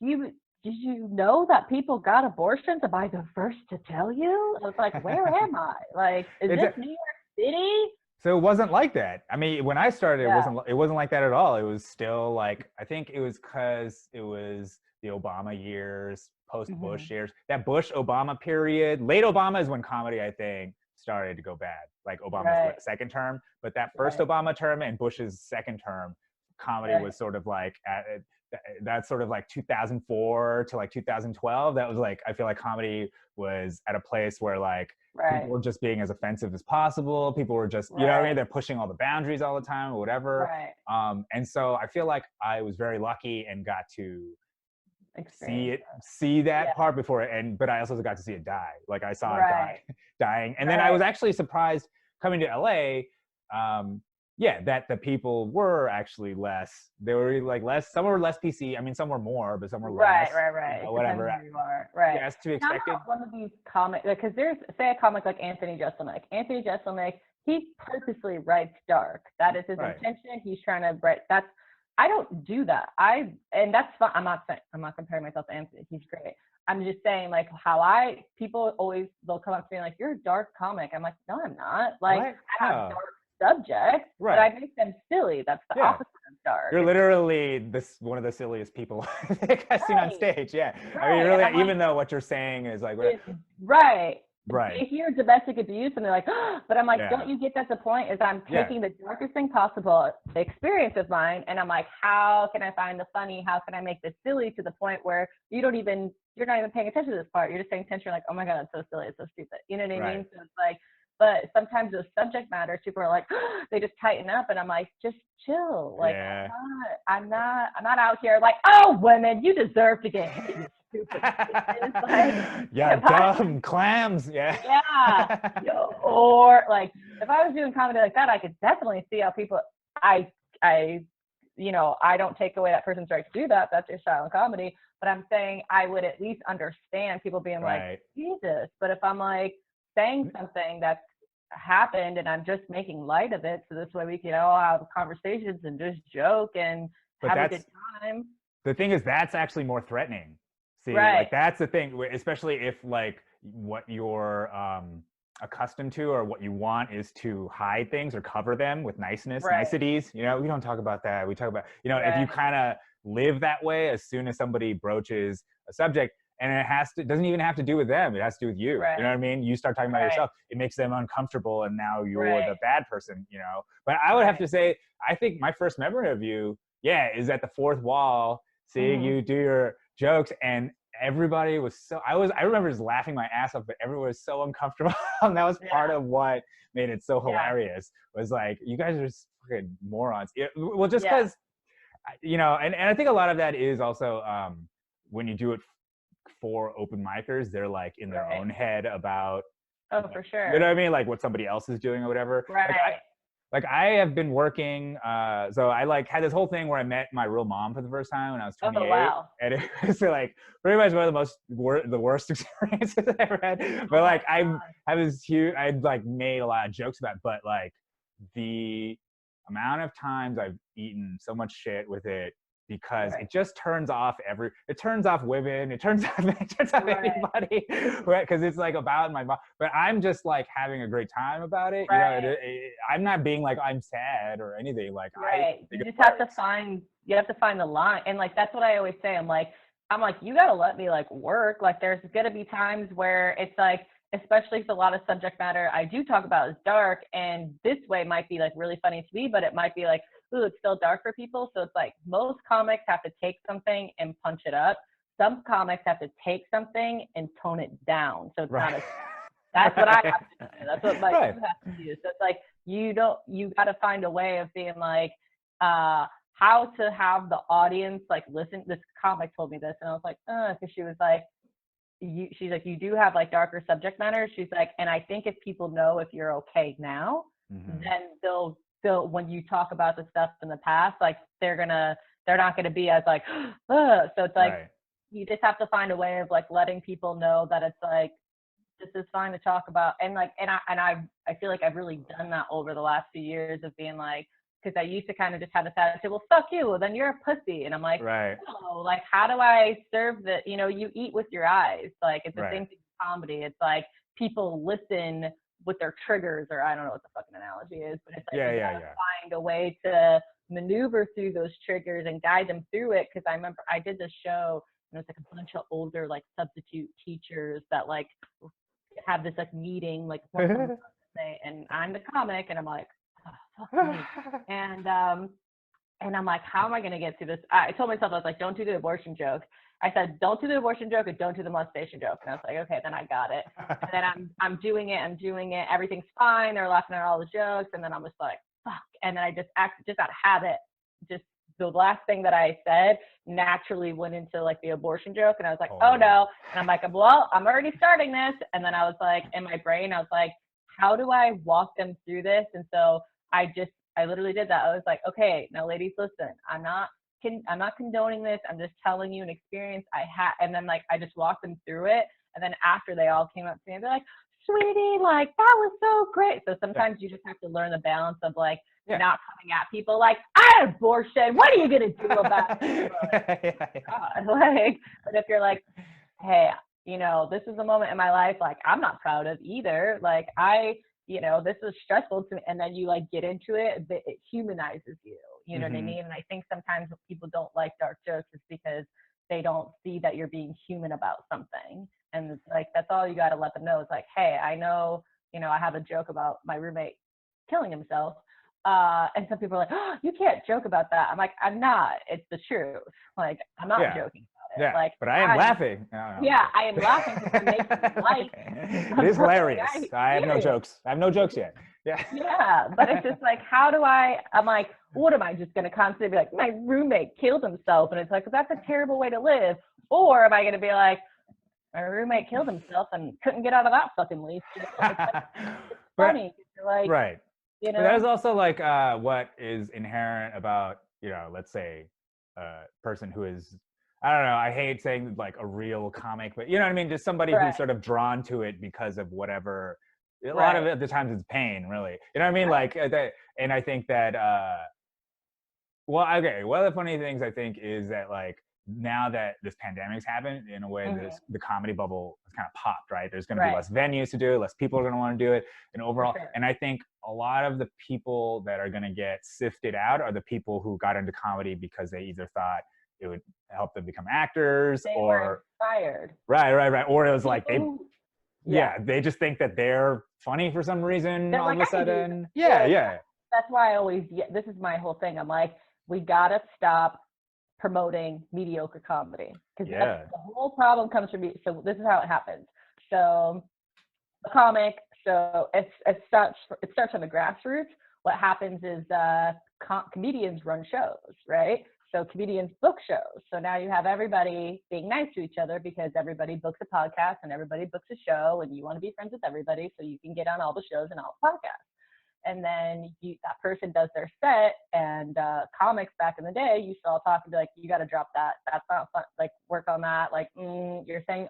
did you know that people got abortions? Am I the first to tell you? I was like, where am I? Like, is this New York City? So it wasn't like that. I mean, when I started, it wasn't like that at all. It was still like, I think it was because it was the Obama years, post-Bush years, that Bush-Obama period. Late Obama is when comedy, I think, started to go bad, like Obama's second term. But that first Obama term and Bush's second term, comedy was sort of like that's sort of like 2004 to like 2012. That was like, I feel like comedy was at a place where like people were just being as offensive as possible. People were just, you know what I mean? They're pushing all the boundaries all the time or whatever. And so I feel like I was very lucky and got to see that part before, but I also got to see it die. Like I saw it dying. And then I was actually surprised coming to LA, that the people were actually less. They were like less. Some were less PC. I mean, some were more, but some were less. Right. You know, whatever. Yeah, it's to be expected. Not one of these comics, because there's, say, a comic like Anthony Jeselnik. Anthony Jeselnik, he purposely writes dark. That is his intention. He's trying to write. I don't do that. And that's fun. I'm not comparing myself to Anthony. He's great. I'm just saying, like, people always, they'll come up to me like, you're a dark comic. I'm like, no, I'm not. Like, I have dark subjects, but I make them silly. That's the opposite of dark. You're literally one of the silliest people I've seen on stage. Yeah. I mean, really, even though what you're saying is like, They hear domestic abuse and they're like, oh, but I'm like, don't you get that's the point? Is I'm taking the darkest thing possible, the experience of mine, and I'm like, how can I find the funny? How can I make this silly to the point where you're not even paying attention to this part. You're just paying attention, like, oh my God, it's so silly, it's so stupid. You know what I mean? So it's like, but sometimes those subject matters, people are like, oh, they just tighten up, and I'm like, just chill. Like, I'm not out here like, oh, women, you deserve to get hit. Stupid. Like, dumb clams. Or like, if I was doing comedy like that, I could definitely see how people, I don't take away that person's right to do that. That's your style of comedy. But I'm saying I would at least understand people being like, Jesus. But if I'm like saying something that's happened and I'm just making light of it, so this way we can all have conversations and just joke and have a good time. The thing is, that's actually more threatening. See, like that's the thing, especially if like what you're accustomed to or what you want is to hide things or cover them with niceties. You know, we don't talk about that. We talk about, if you kind of live that way, as soon as somebody broaches a subject, and it doesn't even have to do with them. It has to do with you. You know what I mean? You start talking about yourself. It makes them uncomfortable, and now you're the bad person, But I would have to say, I think my first memory of you, is at the fourth wall, seeing you do your jokes, and everybody was I remember just laughing my ass off, but everyone was so uncomfortable. And that was part of what made it so hilarious, was like, you guys are just fucking morons. Well, just because, and I think a lot of that is also when you do it for open micers, they're like in their own head about, for sure, you know what I mean, like what somebody else is doing or whatever. Like I have been working, so I like had this whole thing where I met my real mom for the first time when I was 28. Oh, wow. And it was like pretty much one of the worst experiences I ever had. But like I was huge, I'd like made a lot of jokes about it, but like the amount of times I've eaten so much shit with it, because it just turns off it turns off women, it turns off anybody, because it's like about my mom, but I'm just like having a great time about it. I'm not being like I'm sad or anything. Like you just have to find the line, and like that's what I always say. I'm like you gotta let me like work. Like there's gonna be times where it's like, especially if a lot of subject matter I do talk about is dark, and this way might be like really funny to me, but it might be like, ooh, it's still dark for people. So it's like most comics have to take something and punch it up. Some comics have to take something and tone it down. So it's not as, that's what I have to do. That's what you have to do. So it's like, you got to find a way of being like, how to have the audience like listen. This comic told me this, and I was like, because she was like, she's like, you do have like darker subject matter. She's like, and I think if people know if you're okay now, then they'll when you talk about the stuff in the past, like they're not gonna be as like, so it's like, you just have to find a way of like letting people know that it's like, this is fine to talk about. And like, I feel like I've really done that over the last few years of being like, because I used to kind of just have this attitude, well, fuck you, well, then you're a pussy. And I'm like, Right. no, like, how do I serve the, you know, you eat with your eyes. Like, it's the Right. same thing with comedy. It's like, people listen with their triggers, or I don't know what the fucking analogy is, but it's like, you gotta find a way to maneuver through those triggers and guide them through it. Because I remember I did this show, and it was like a bunch of older, like, substitute teachers that, like, have this, like, meeting, like, once a month, and I'm the comic, and I'm like, oh, fuck me. And I'm like, how am I going to get through this? I told myself, I was like, don't do the abortion joke. I said, don't do the abortion joke, or don't do the molestation joke. And I was like, okay, then I got it. And then I'm doing it. Everything's fine. They're laughing at all the jokes. And then I'm just like, fuck. And then I just out of habit, just the last thing that I said naturally went into like the abortion joke. And I was like, oh no. And I'm like, well, I'm already starting this. And then I was like, in my brain, I was like, how do I walk them through this? And so I literally did that. I was like, okay, now ladies, listen, I'm not condoning this. I'm just telling you an experience I had. And then like, I just walked them through it. And then after they all came up to me and they're like, sweetie, like that was so great. So sometimes you just have to learn the balance of like not coming at people like, I had abortion. What are you going to do about it? Like, but if you're like, hey, you know, this is a moment in my life, like I'm not proud of either. Like you know, this is stressful to me. And then you like get into it, it humanizes you. You know what I mean? And I think sometimes when people don't like dark jokes, it's because they don't see that you're being human about something. And it's like, that's all you got to let them know. It's like, hey, I know, you know, I have a joke about my roommate killing himself. And some people are like, oh, you can't joke about that. I'm like, I'm not. It's the truth. Like, I'm not joking. Yeah, like, but I am laughing. Yeah, I am laughing because I'm making light. It is hilarious. I have no jokes. I have no jokes yet. Yeah. Yeah, but it's just like, I'm like, what am I just going to constantly be like, my roommate killed himself? And it's like, that's a terrible way to live. Or am I going to be like, my roommate killed himself and couldn't get out of that fucking lease? It's funny. Like, right. You know? But there's also like what is inherent about, you know, let's say a person who is, I don't know, I hate saying like a real comic, but you know what I mean? Just somebody who's sort of drawn to it because of whatever, a lot of it at the times it's pain, really. You know what I mean? Like, and I think that, one of the funny things I think is that like, now that this pandemic's happened, in a way, the comedy bubble has kind of popped, right? There's going to be less venues to do it, less people are going to want to do it, and overall, and I think a lot of the people that are going to get sifted out are the people who got into comedy because they either thought it would help them become actors, they or were inspired. Right. Or it was like they just think that they're funny for some reason all of a sudden. Yeah. That's why I always, this is my whole thing. I'm like, we gotta stop promoting mediocre comedy, because the whole problem comes from me. So this is how it happens. So a comic, so it starts on the grassroots. What happens is comedians run shows, right? So comedians book shows. So now you have everybody being nice to each other because everybody books a podcast and everybody books a show, and you want to be friends with everybody so you can get on all the shows and all the podcasts. And then that person does their set, and comics back in the day used to all talk and be like, you got to drop that. That's not fun. Like, work on that. Like, you're saying,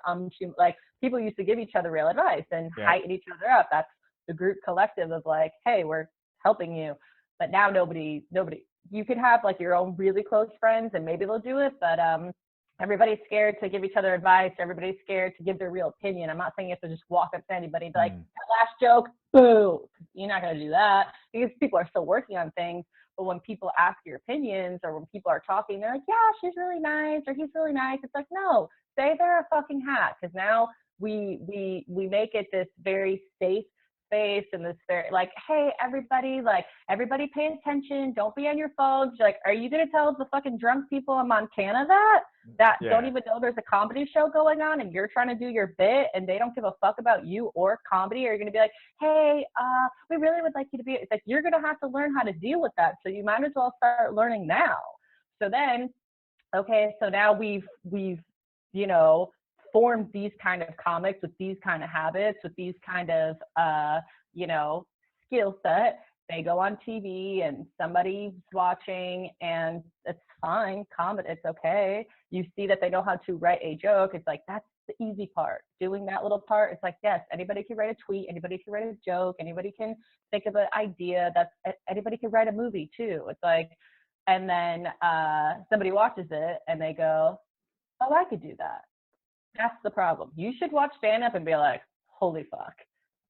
like, people used to give each other real advice and heighten each other up. That's the group collective of like, hey, we're helping you. But now nobody, you could have like your own really close friends and maybe they'll do it, but everybody's scared to give each other advice. Everybody's scared to give their real opinion. I'm not saying you have to just walk up to anybody and be like, that last joke, boo. You're not going to do that, because people are still working on things. But when people ask your opinions, or when people are talking, they're like, yeah, she's really nice, or he's really nice. It's like, no, say they're a fucking hat. Because now we make it this very safe space, and this very like, hey, everybody pay attention, don't be on your phones. Like, are you gonna tell the fucking drunk people in Montana that don't even know there's a comedy show going on, and you're trying to do your bit and they don't give a fuck about you or comedy? Or you're gonna be like, hey, we really would like you to be, it's like, you're gonna have to learn how to deal with that, so you might as well start learning now. So then, okay, so now we've you know, formed these kind of comics with these kind of habits, with these kind of you know, skill set. They go on TV and somebody's watching, and it's fine, comedy, it's okay. you see that they know how to write a joke. It's like, that's the easy part. Doing that little part, it's like, yes, anybody can write a tweet, anybody can write a joke, anybody can think of an idea. Anybody can write a movie too. It's like, and then somebody watches it and they go, oh, I could do that. That's the problem. You should watch stand-up and be like, holy fuck,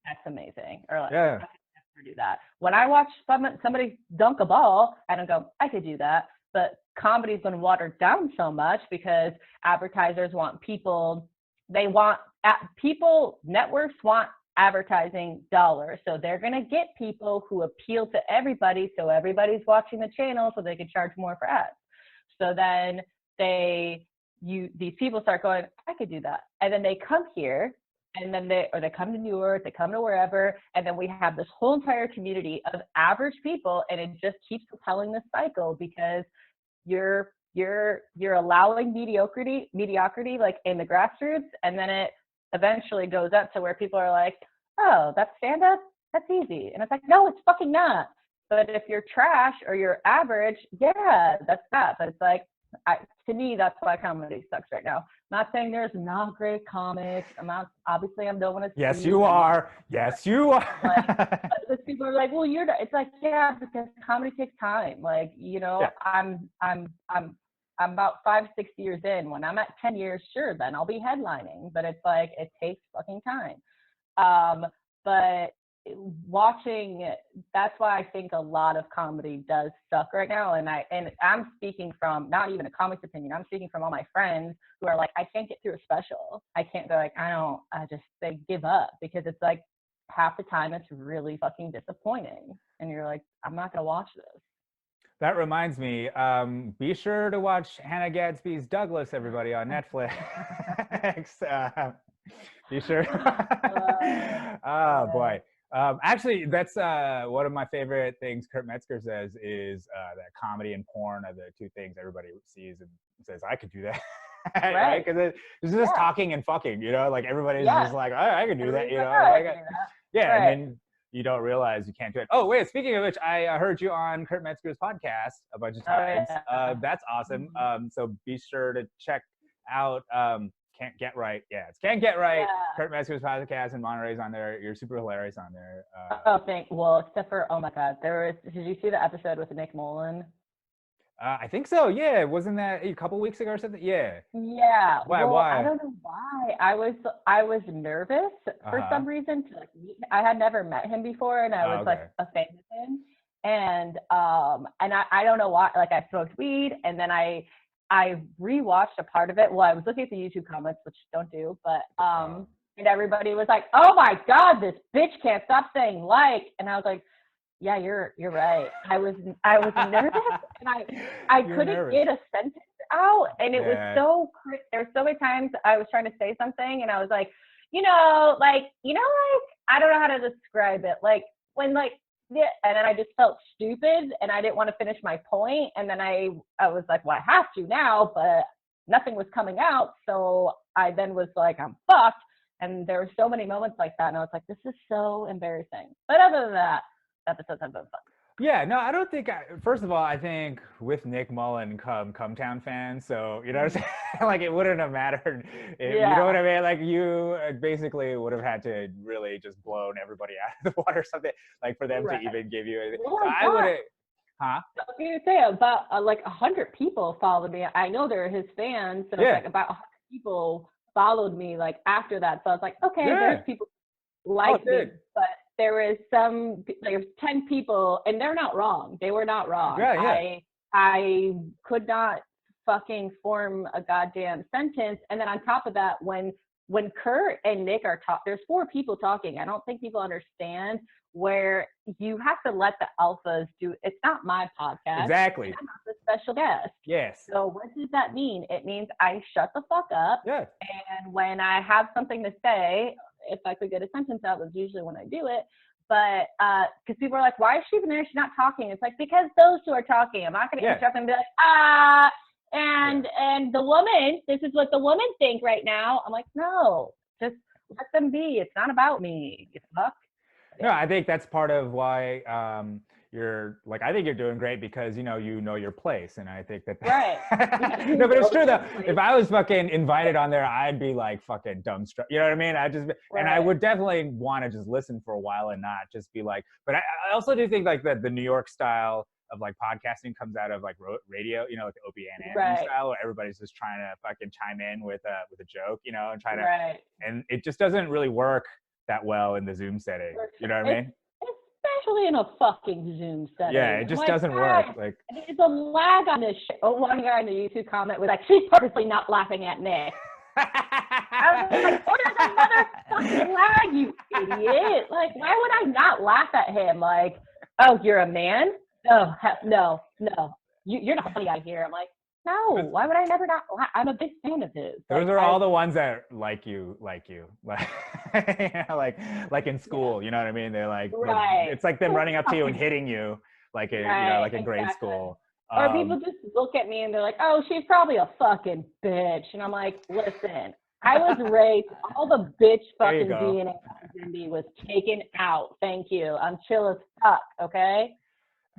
that's amazing. Or like, I could never do that. When I watch somebody dunk a ball, I don't go, I could do that. But comedy's been watered down so much because advertisers want people, networks want advertising dollars. So they're going to get people who appeal to everybody. So everybody's watching the channel so they can charge more for ads. So then these people start going, I could do that. And then they come here and then they come to New York, they come to wherever. And then we have this whole entire community of average people. And it just keeps propelling this cycle because you're allowing mediocrity like in the grassroots. And then it eventually goes up to where people are like, oh, that's stand up, that's easy. And it's like, no, it's fucking not. But if you're trash or you're average, yeah, that's that. But it's like, to me, that's why comedy sucks right now. Not saying there's not great comics. I'm no one is. Yes, you are. Yes, you are. Like, people are like, well, you're not. It's like, yeah, because comedy takes time. Like, yeah. I'm about 5-6 years in. When I'm at 10 years, sure, then I'll be headlining. But it's like, it takes fucking time. But watching, that's why I think a lot of comedy does suck right now. And I'm speaking from not even a comic's opinion. I'm speaking from all my friends who are like, I can't get through a special. I can't go like, they give up because it's like half the time it's really fucking disappointing. And you're like, I'm not going to watch this. That reminds me, be sure to watch Hannah Gadsby's Douglas, everybody, on Netflix. Be sure. Oh, boy. Actually, that's one of my favorite things Kurt Metzger says is that comedy and porn are the two things everybody sees and says, I could do that. Right? Because it's just talking and fucking, like everybody's just like, I can do that, Yeah, right. And then you don't realize you can't do it. Oh, wait, speaking of which, I heard you on Kurt Metzger's podcast a bunch of times. That's awesome. So be sure to check out Can't Get Right. Yeah, it's Can't Get Right. Yeah. Kurt Metzger's podcast and Monterey's on there. You're super hilarious on there. Except for, oh my God, did you see the episode with Nick Mullen? I think so. Yeah, wasn't that a couple weeks ago or something? Yeah. Yeah. Why? I don't know why. I was nervous for some reason to like meet. I had never met him before, and I was like a fan of him. And I don't know why. Like I smoked weed, and then I rewatched a part of it. Well, I was looking at the YouTube comments, which don't do, but and everybody was like, "Oh my God, this bitch can't stop saying like," and I was like, "Yeah, you're right." I was nervous, and I couldn't get a sentence out, and it was so. There were so many times I was trying to say something, and I was like, I don't know how to describe it, like when like. Yeah, and then I just felt stupid and I didn't want to finish my point. And then I was like, well, I have to now, but nothing was coming out. So I then was like, I'm fucked. And there were so many moments like that. And I was like, this is so embarrassing. But other than that, episodes have been fun. Yeah, no, I don't think, first of all, I think with Nick Mullen come Cumtown fans. So, you know what I'm saying? Like, it wouldn't have mattered. You know what I mean? Like, you basically would have had to really just blown everybody out of the water or something, like, for them to even give you anything. Well, so I would have, I was going to say, about like 100 people followed me. I know they're his fans. So it's like about 100 people followed me, like, after that. So I was like, okay, there's people like me. But there's 10 people, and they're not wrong. They were not wrong. I could not fucking form a goddamn sentence. And then on top of that, when Kurt and Nick are talking, there's 4 people talking. I don't think people understand where you have to let the alphas do. It's not my podcast. Exactly. I'm not the special guest. Yes. So what does that mean? It means I shut the fuck up. Yes. And when I have something to say, if I could get a sentence out, that's usually when I do it. But because people are like, why is she even there? She's not talking. It's like, because those 2 are talking. I'm not going to interrupt and be like, and the woman, this is what the women think right now. I'm like, no, just let them be. It's not about me. You fuck. No, I think that's part of why, like, I think you're doing great because, you know your place. And I think that, Right. no, but it's true though. If I was fucking invited on there, I'd be like fucking dumbstruck. You know what I mean? And I would definitely want to just listen for a while and not just be like, but I also do think like that the New York style of like podcasting comes out of like radio, you know, like the Opie and Anthony style, where everybody's just trying to fucking chime in with a joke, you know, and try to, and it just doesn't really work that well in the Zoom setting. You know what I mean? Especially in a fucking Zoom setting. Yeah, it just doesn't work. Like, there's a lag on this shit. Oh, one guy in the YouTube comment was like, "She's purposely not laughing at Nick." I was like, "Oh, there's another fucking lag, you idiot! Like, why would I not laugh at him? Like, oh, you're a man? Oh, no. You're not funny out here." I'm like, no, why would I never not? I'm a big fan of his. Those are all the ones that like you, like you like in school. You know what I mean? They're like, it's like them running up to you and hitting you, like you know, like in grade school. Or people just look at me and they're like, "Oh, she's probably a fucking bitch," and I'm like, "Listen, I was raised. All the bitch fucking DNA in me was taken out. Thank you. I'm chill as fuck. Okay."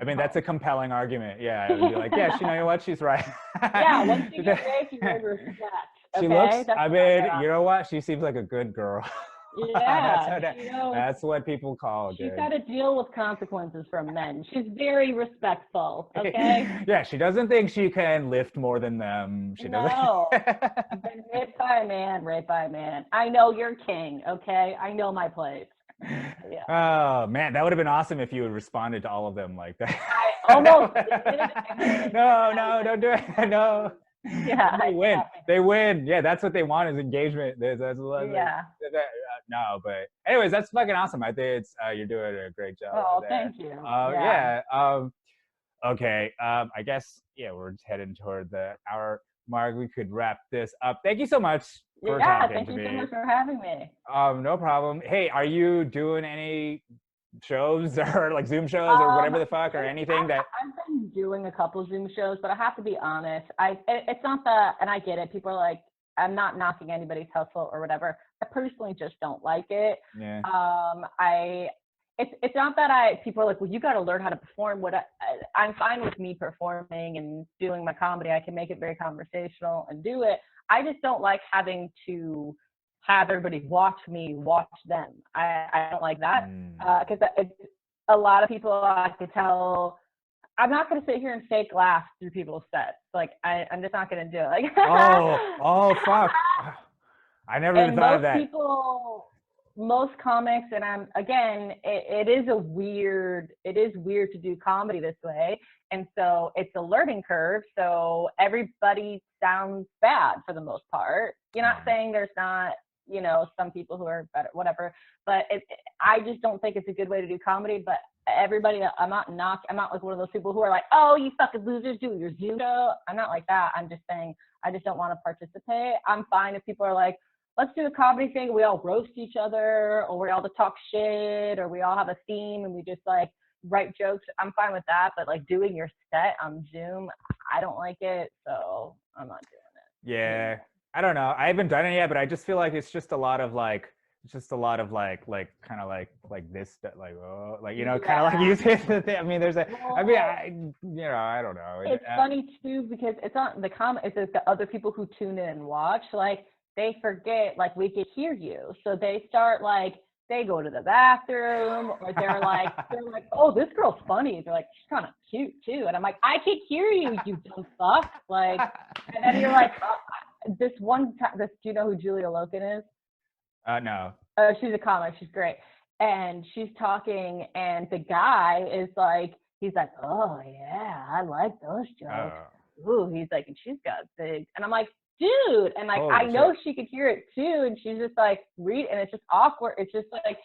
I mean, that's a compelling argument. Yeah, I would be like, yeah, you know what? She's right. Yeah, once you get raised, you learn respect. Okay? She looks, I mean, you know what? She seems like a good girl. Yeah. That's what people call She's good. got to deal with consequences from men. She's very respectful, okay? Yeah, she doesn't think she can lift more than them. She doesn't. No. I've been raped by a man. I know you're king, okay? I know my place. Yeah. Oh man, that would have been awesome if you had responded to all of them like that. I almost did. No, don't do it. No. Yeah. They win. Yeah, that's what they want is engagement. That's yeah. No, but anyways, that's fucking awesome. I think it's you're doing a great job. Oh, thank you. Okay. I guess we're heading toward the hour mark. We could wrap this up. Thank you so much for talking to me. Thank you so much for having me. No problem. Hey, are you doing any shows or like Zoom shows or whatever the fuck or anything that? I've been doing a couple Zoom shows, but I have to be honest. It's not that, and I get it. People are like, I'm not knocking anybody's hustle or whatever. I personally just don't like it. Yeah. It's not that people are like, well, you got to learn how to perform. I'm fine with me performing and doing my comedy. I can make it very conversational and do it. I just don't like having to have everybody watch me watch them. I don't like that because a lot of people I could tell. I'm not going to sit here and fake laugh through people's sets. Like I'm just not going to do it. Like oh fuck! I never even thought of that. Most comics, and it is weird to do comedy this way, and so it's a learning curve. So everybody sounds bad for the most part. You're not saying there's not, some people who are better, whatever. But I just don't think it's a good way to do comedy. But everybody, I'm not like one of those people who are like, oh, you fucking losers, do your Zoom show. I'm not like that. I'm just saying I just don't want to participate. I'm fine if people are like, let's do a comedy thing. We all roast each other, or we all just talk shit, or we all have a theme and we just like write jokes. I'm fine with that. But like doing your set on Zoom, I don't like it. So I'm not doing it. Yeah. I don't know. I haven't done it yet, but I just feel like it's just a lot of like kind of like this, like, oh, like, kind of like use it. I mean, I don't know. It's funny too, because it's on the it's the other people who tune in and watch, like, they forget, like, we can hear you. So they start, like, they go to the bathroom, or they're like, oh, this girl's funny. They're like, she's kind of cute, too. And I'm like, I can hear you, you dumb fuck. Like, and then you're like, this one time, do you know who Julia Loken is? No. She's a comic. She's great. And she's talking, and the guy is like, he's like, oh, yeah, I like those jokes. Ooh, he's like, and she's got big. And I'm like, dude, and like, I know she could hear it too, and she's just like, and it's just awkward. It's just like,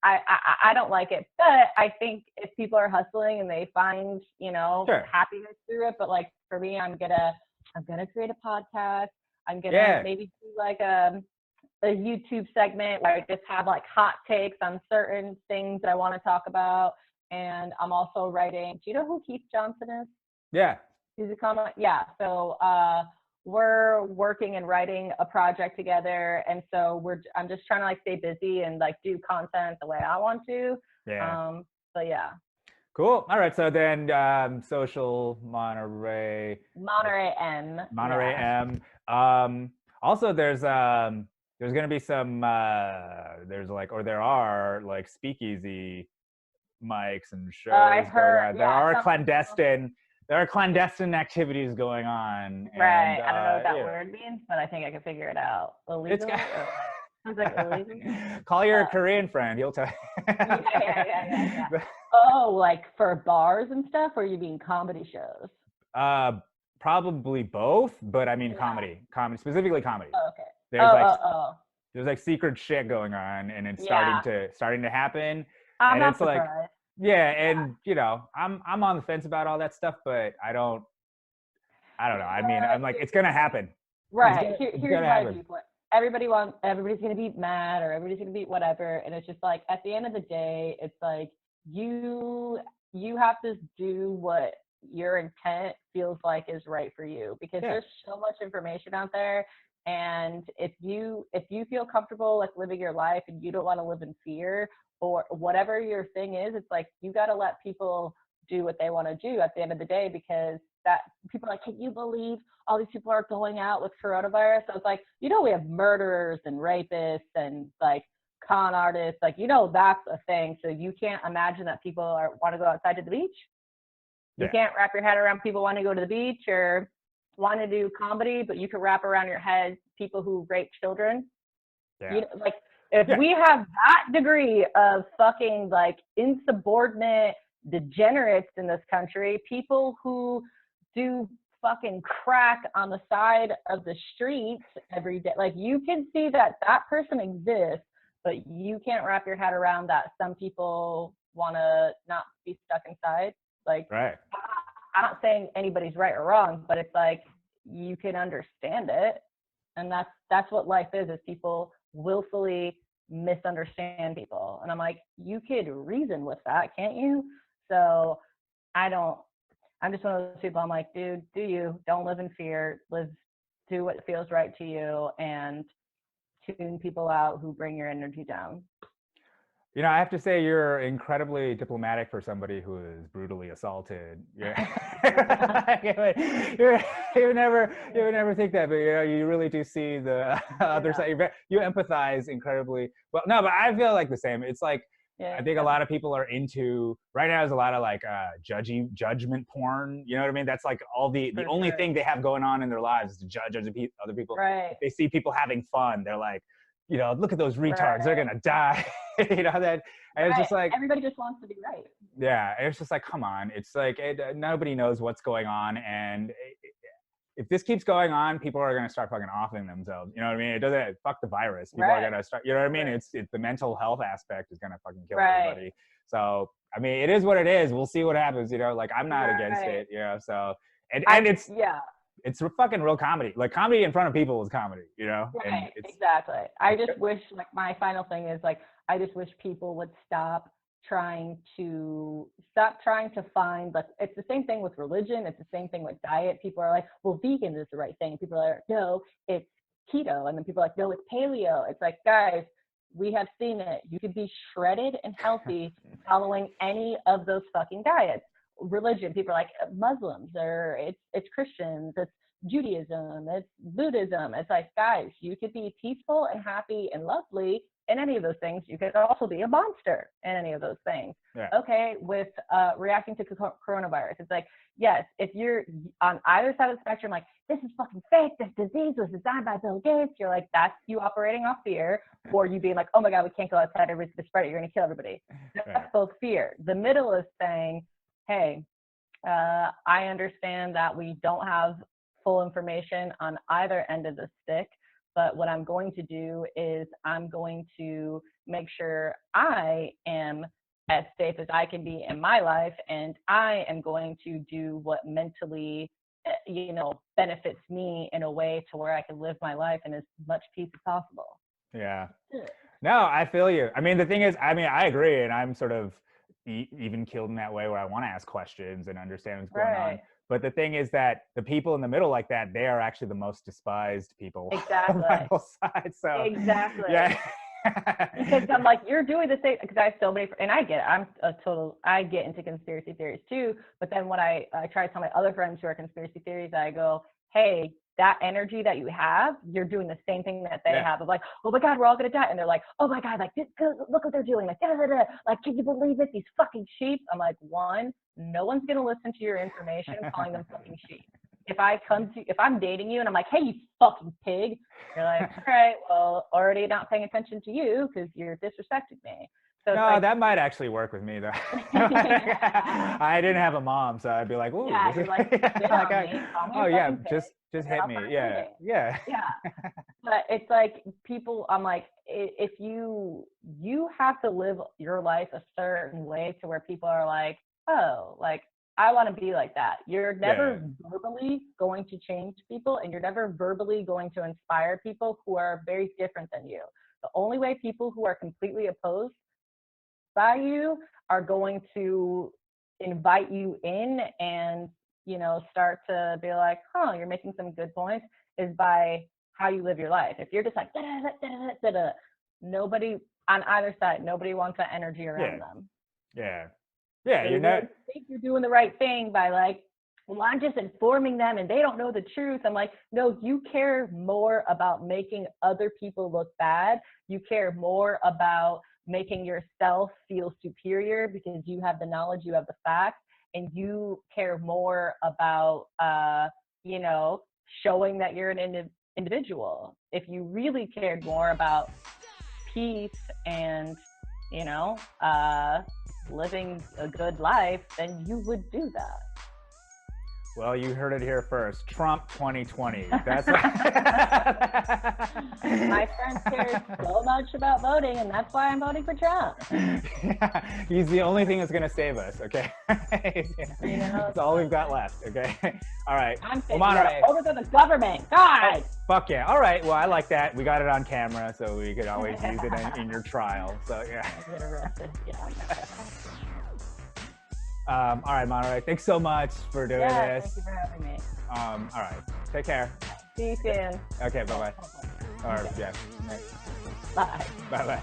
I don't like it. But I think if people are hustling and they find, happiness through it, but like for me, I'm gonna create a podcast. I'm gonna maybe do like a YouTube segment where I just have like hot takes on certain things that I want to talk about. And I'm also writing. Do you know who Keith Johnson is? Yeah. He's a comic. Yeah. So we're working and writing a project together, and so I'm just trying to like stay busy and like do content the way I want to. Yeah. But yeah. Cool. All right. So then, social Monterey, Monterey M. Monterey Yeah. M. Also, there's gonna be some there are like speakeasy mics and shows I've going heard. on. Yeah. There are clandestine activities going on, and Right. I don't know what that word means, but I think I can figure it out. it's Illegal? Or sounds like illegal. call your Korean friend. He'll tell you. Yeah. Oh, like for bars and stuff, or you mean comedy shows? Probably both, but I mean Yeah. comedy, specifically comedy. Oh, okay. There's there's like secret shit going on, and it's Yeah. starting to happen. I'm And not it's like, surprised. yeah, and you know, I'm on the fence about all that stuff, but I don't know. I mean, I'm like, it's gonna happen. Right. It's Here's gonna my happen. viewpoint. Everybody's gonna be mad, or everybody's gonna be whatever, and it's just like at the end of the day, it's like you have to do what your intent feels like is right for you, because Yeah. there's so much information out there, and if you feel comfortable like living your life and you don't want to live in fear or whatever your thing is, it's like you got to let people do what they want to do at the end of the day, because that people are like, can you believe all these people are going out with coronavirus? So it's like, we have murderers and rapists and like con artists, like, that's a thing. So you can't imagine that people want to go outside to the beach. You can't wrap your head around people wanting to go to the beach or want to do comedy, but you can wrap around your head people who rape children. Yeah. Like if we have that degree of fucking like insubordinate degenerates in this country, people who do fucking crack on the side of the streets every day, like you can see that person exists, but you can't wrap your head around that some people want to not be stuck inside. Like, right. I'm not saying anybody's right or wrong, but it's like you can understand it, and that's what life is people willfully misunderstand people, and I'm like, you could reason with that, can't you? So I'm just one of those people. I'm like, dude, don't live in fear, do what feels right to you, and tune people out who bring your energy down. You know, I have to say you're incredibly diplomatic for somebody who is brutally assaulted. Yeah. you would never think that, but you really do see the other side. You empathize incredibly well. No, but I feel like the same. It's like, I think a lot of people are into right now. There's a lot of like judgment porn. You know what I mean? That's like the only thing they have going on in their lives is to judge other people. Right. If they see people having fun, they're like, look at those retards. They're gonna die. And it's just like everybody just wants to be right. Yeah, it's just like, come on. It's like nobody knows what's going on, and if this keeps going on, people are gonna start fucking offing themselves. You know what I mean? It doesn't fuck the virus. People are gonna start. You know what I mean? It's the mental health aspect is gonna fucking kill everybody. So I mean, it is what it is. We'll see what happens. Like I'm not against it. So and it's it's fucking real comedy. Like comedy in front of people is comedy. Right, and exactly. I just wish, like, my final thing is like, I just wish people would stop trying to find, like, it's the same thing with religion. It's the same thing with diet. People are like, well, vegan is the right thing. People are like, no, it's keto. And then people are like, no, it's paleo. It's like, guys, we have seen it. You could be shredded and healthy following any of those fucking diets. Religion, people are like Muslims, or it's Christians, it's Judaism, it's Buddhism. It's like, guys, you could be peaceful and happy and lovely in any of those things. You could also be a monster in any of those things. Yeah. Okay, with reacting to coronavirus, it's like, yes, if you're on either side of the spectrum, like, this is fucking fake, this disease was designed by Bill Gates, you're like, that's you operating off fear, or you being like, oh my God, we can't go outside, everybody's gonna spread it, you're gonna kill everybody. That's both fear. The middle is saying, hey, I understand that we don't have full information on either end of the stick, but what I'm going to do is I'm going to make sure I am as safe as I can be in my life, and I am going to do what mentally, benefits me in a way to where I can live my life in as much peace as possible. Yeah. No, I feel you. I mean, the thing is, I agree, and I'm sort of even keeled in that way where I want to ask questions and understand what's going on. But the thing is that the people in the middle like that, they are actually the most despised people exactly. on both sides. So exactly. Yeah. Because I'm like, you're doing the same, because I have so many, and I get it. I get into conspiracy theories too. But then when I try to tell my other friends who are conspiracy theories, I go, hey, that energy that you have, you're doing the same thing that they have. Of like, oh my God, we're all gonna die. And they're like, oh my God, like, look what they're doing. Like, da, da, da. Like, can you believe it? These fucking sheep. I'm like, one, no one's gonna listen to your information calling them fucking sheep. If I'm dating you and I'm like, hey, you fucking pig, you're like, all right, well, already not paying attention to you because you're disrespecting me. So no, like, that might actually work with me though. I didn't have a mom, so I'd be like, "Ooh, yeah, you're like, spit on me, call me oh a yeah, fucking pig, just and hit I'll me, start yeah, dating. yeah, Yeah. But it's like people, I'm like, if you have to live your life a certain way to where people are like, oh, like, I want to be like that. You're never verbally going to change people, and you're never verbally going to inspire people who are very different than you. The only way people who are completely opposed by you are going to invite you in and, you know, start to be like, huh, you're making some good points, is by how you live your life. If you're just like, nobody on either side, nobody wants that energy around them. yeah, So you know. think you're doing the right thing by like, well, I'm just informing them and they don't know the truth. I'm like, no, you care more about making other people look bad. You care more about making yourself feel superior because you have the knowledge, you have the facts, and you care more about, you know, showing that you're an individual. If you really cared more about peace and, you know, living a good life, then you would do that. Well, you heard it here first. Trump 2020. That's My friends care so much about voting, and that's why I'm voting for Trump. Yeah, he's the only thing that's going to save us, okay? You know, that's all we've got left, okay? All right. I'm saying, Monarey. overthrow the government. God! Fuck yeah. All right. Well, I like that. We got it on camera, so we could always use it in your trial. So, yeah. Get arrested. Yeah. All right, Monterey. Thanks so much for doing this. Thank you for having me. All right. Take care. See you soon. Okay. Bye-bye. Or, yeah. Bye. Bye-bye.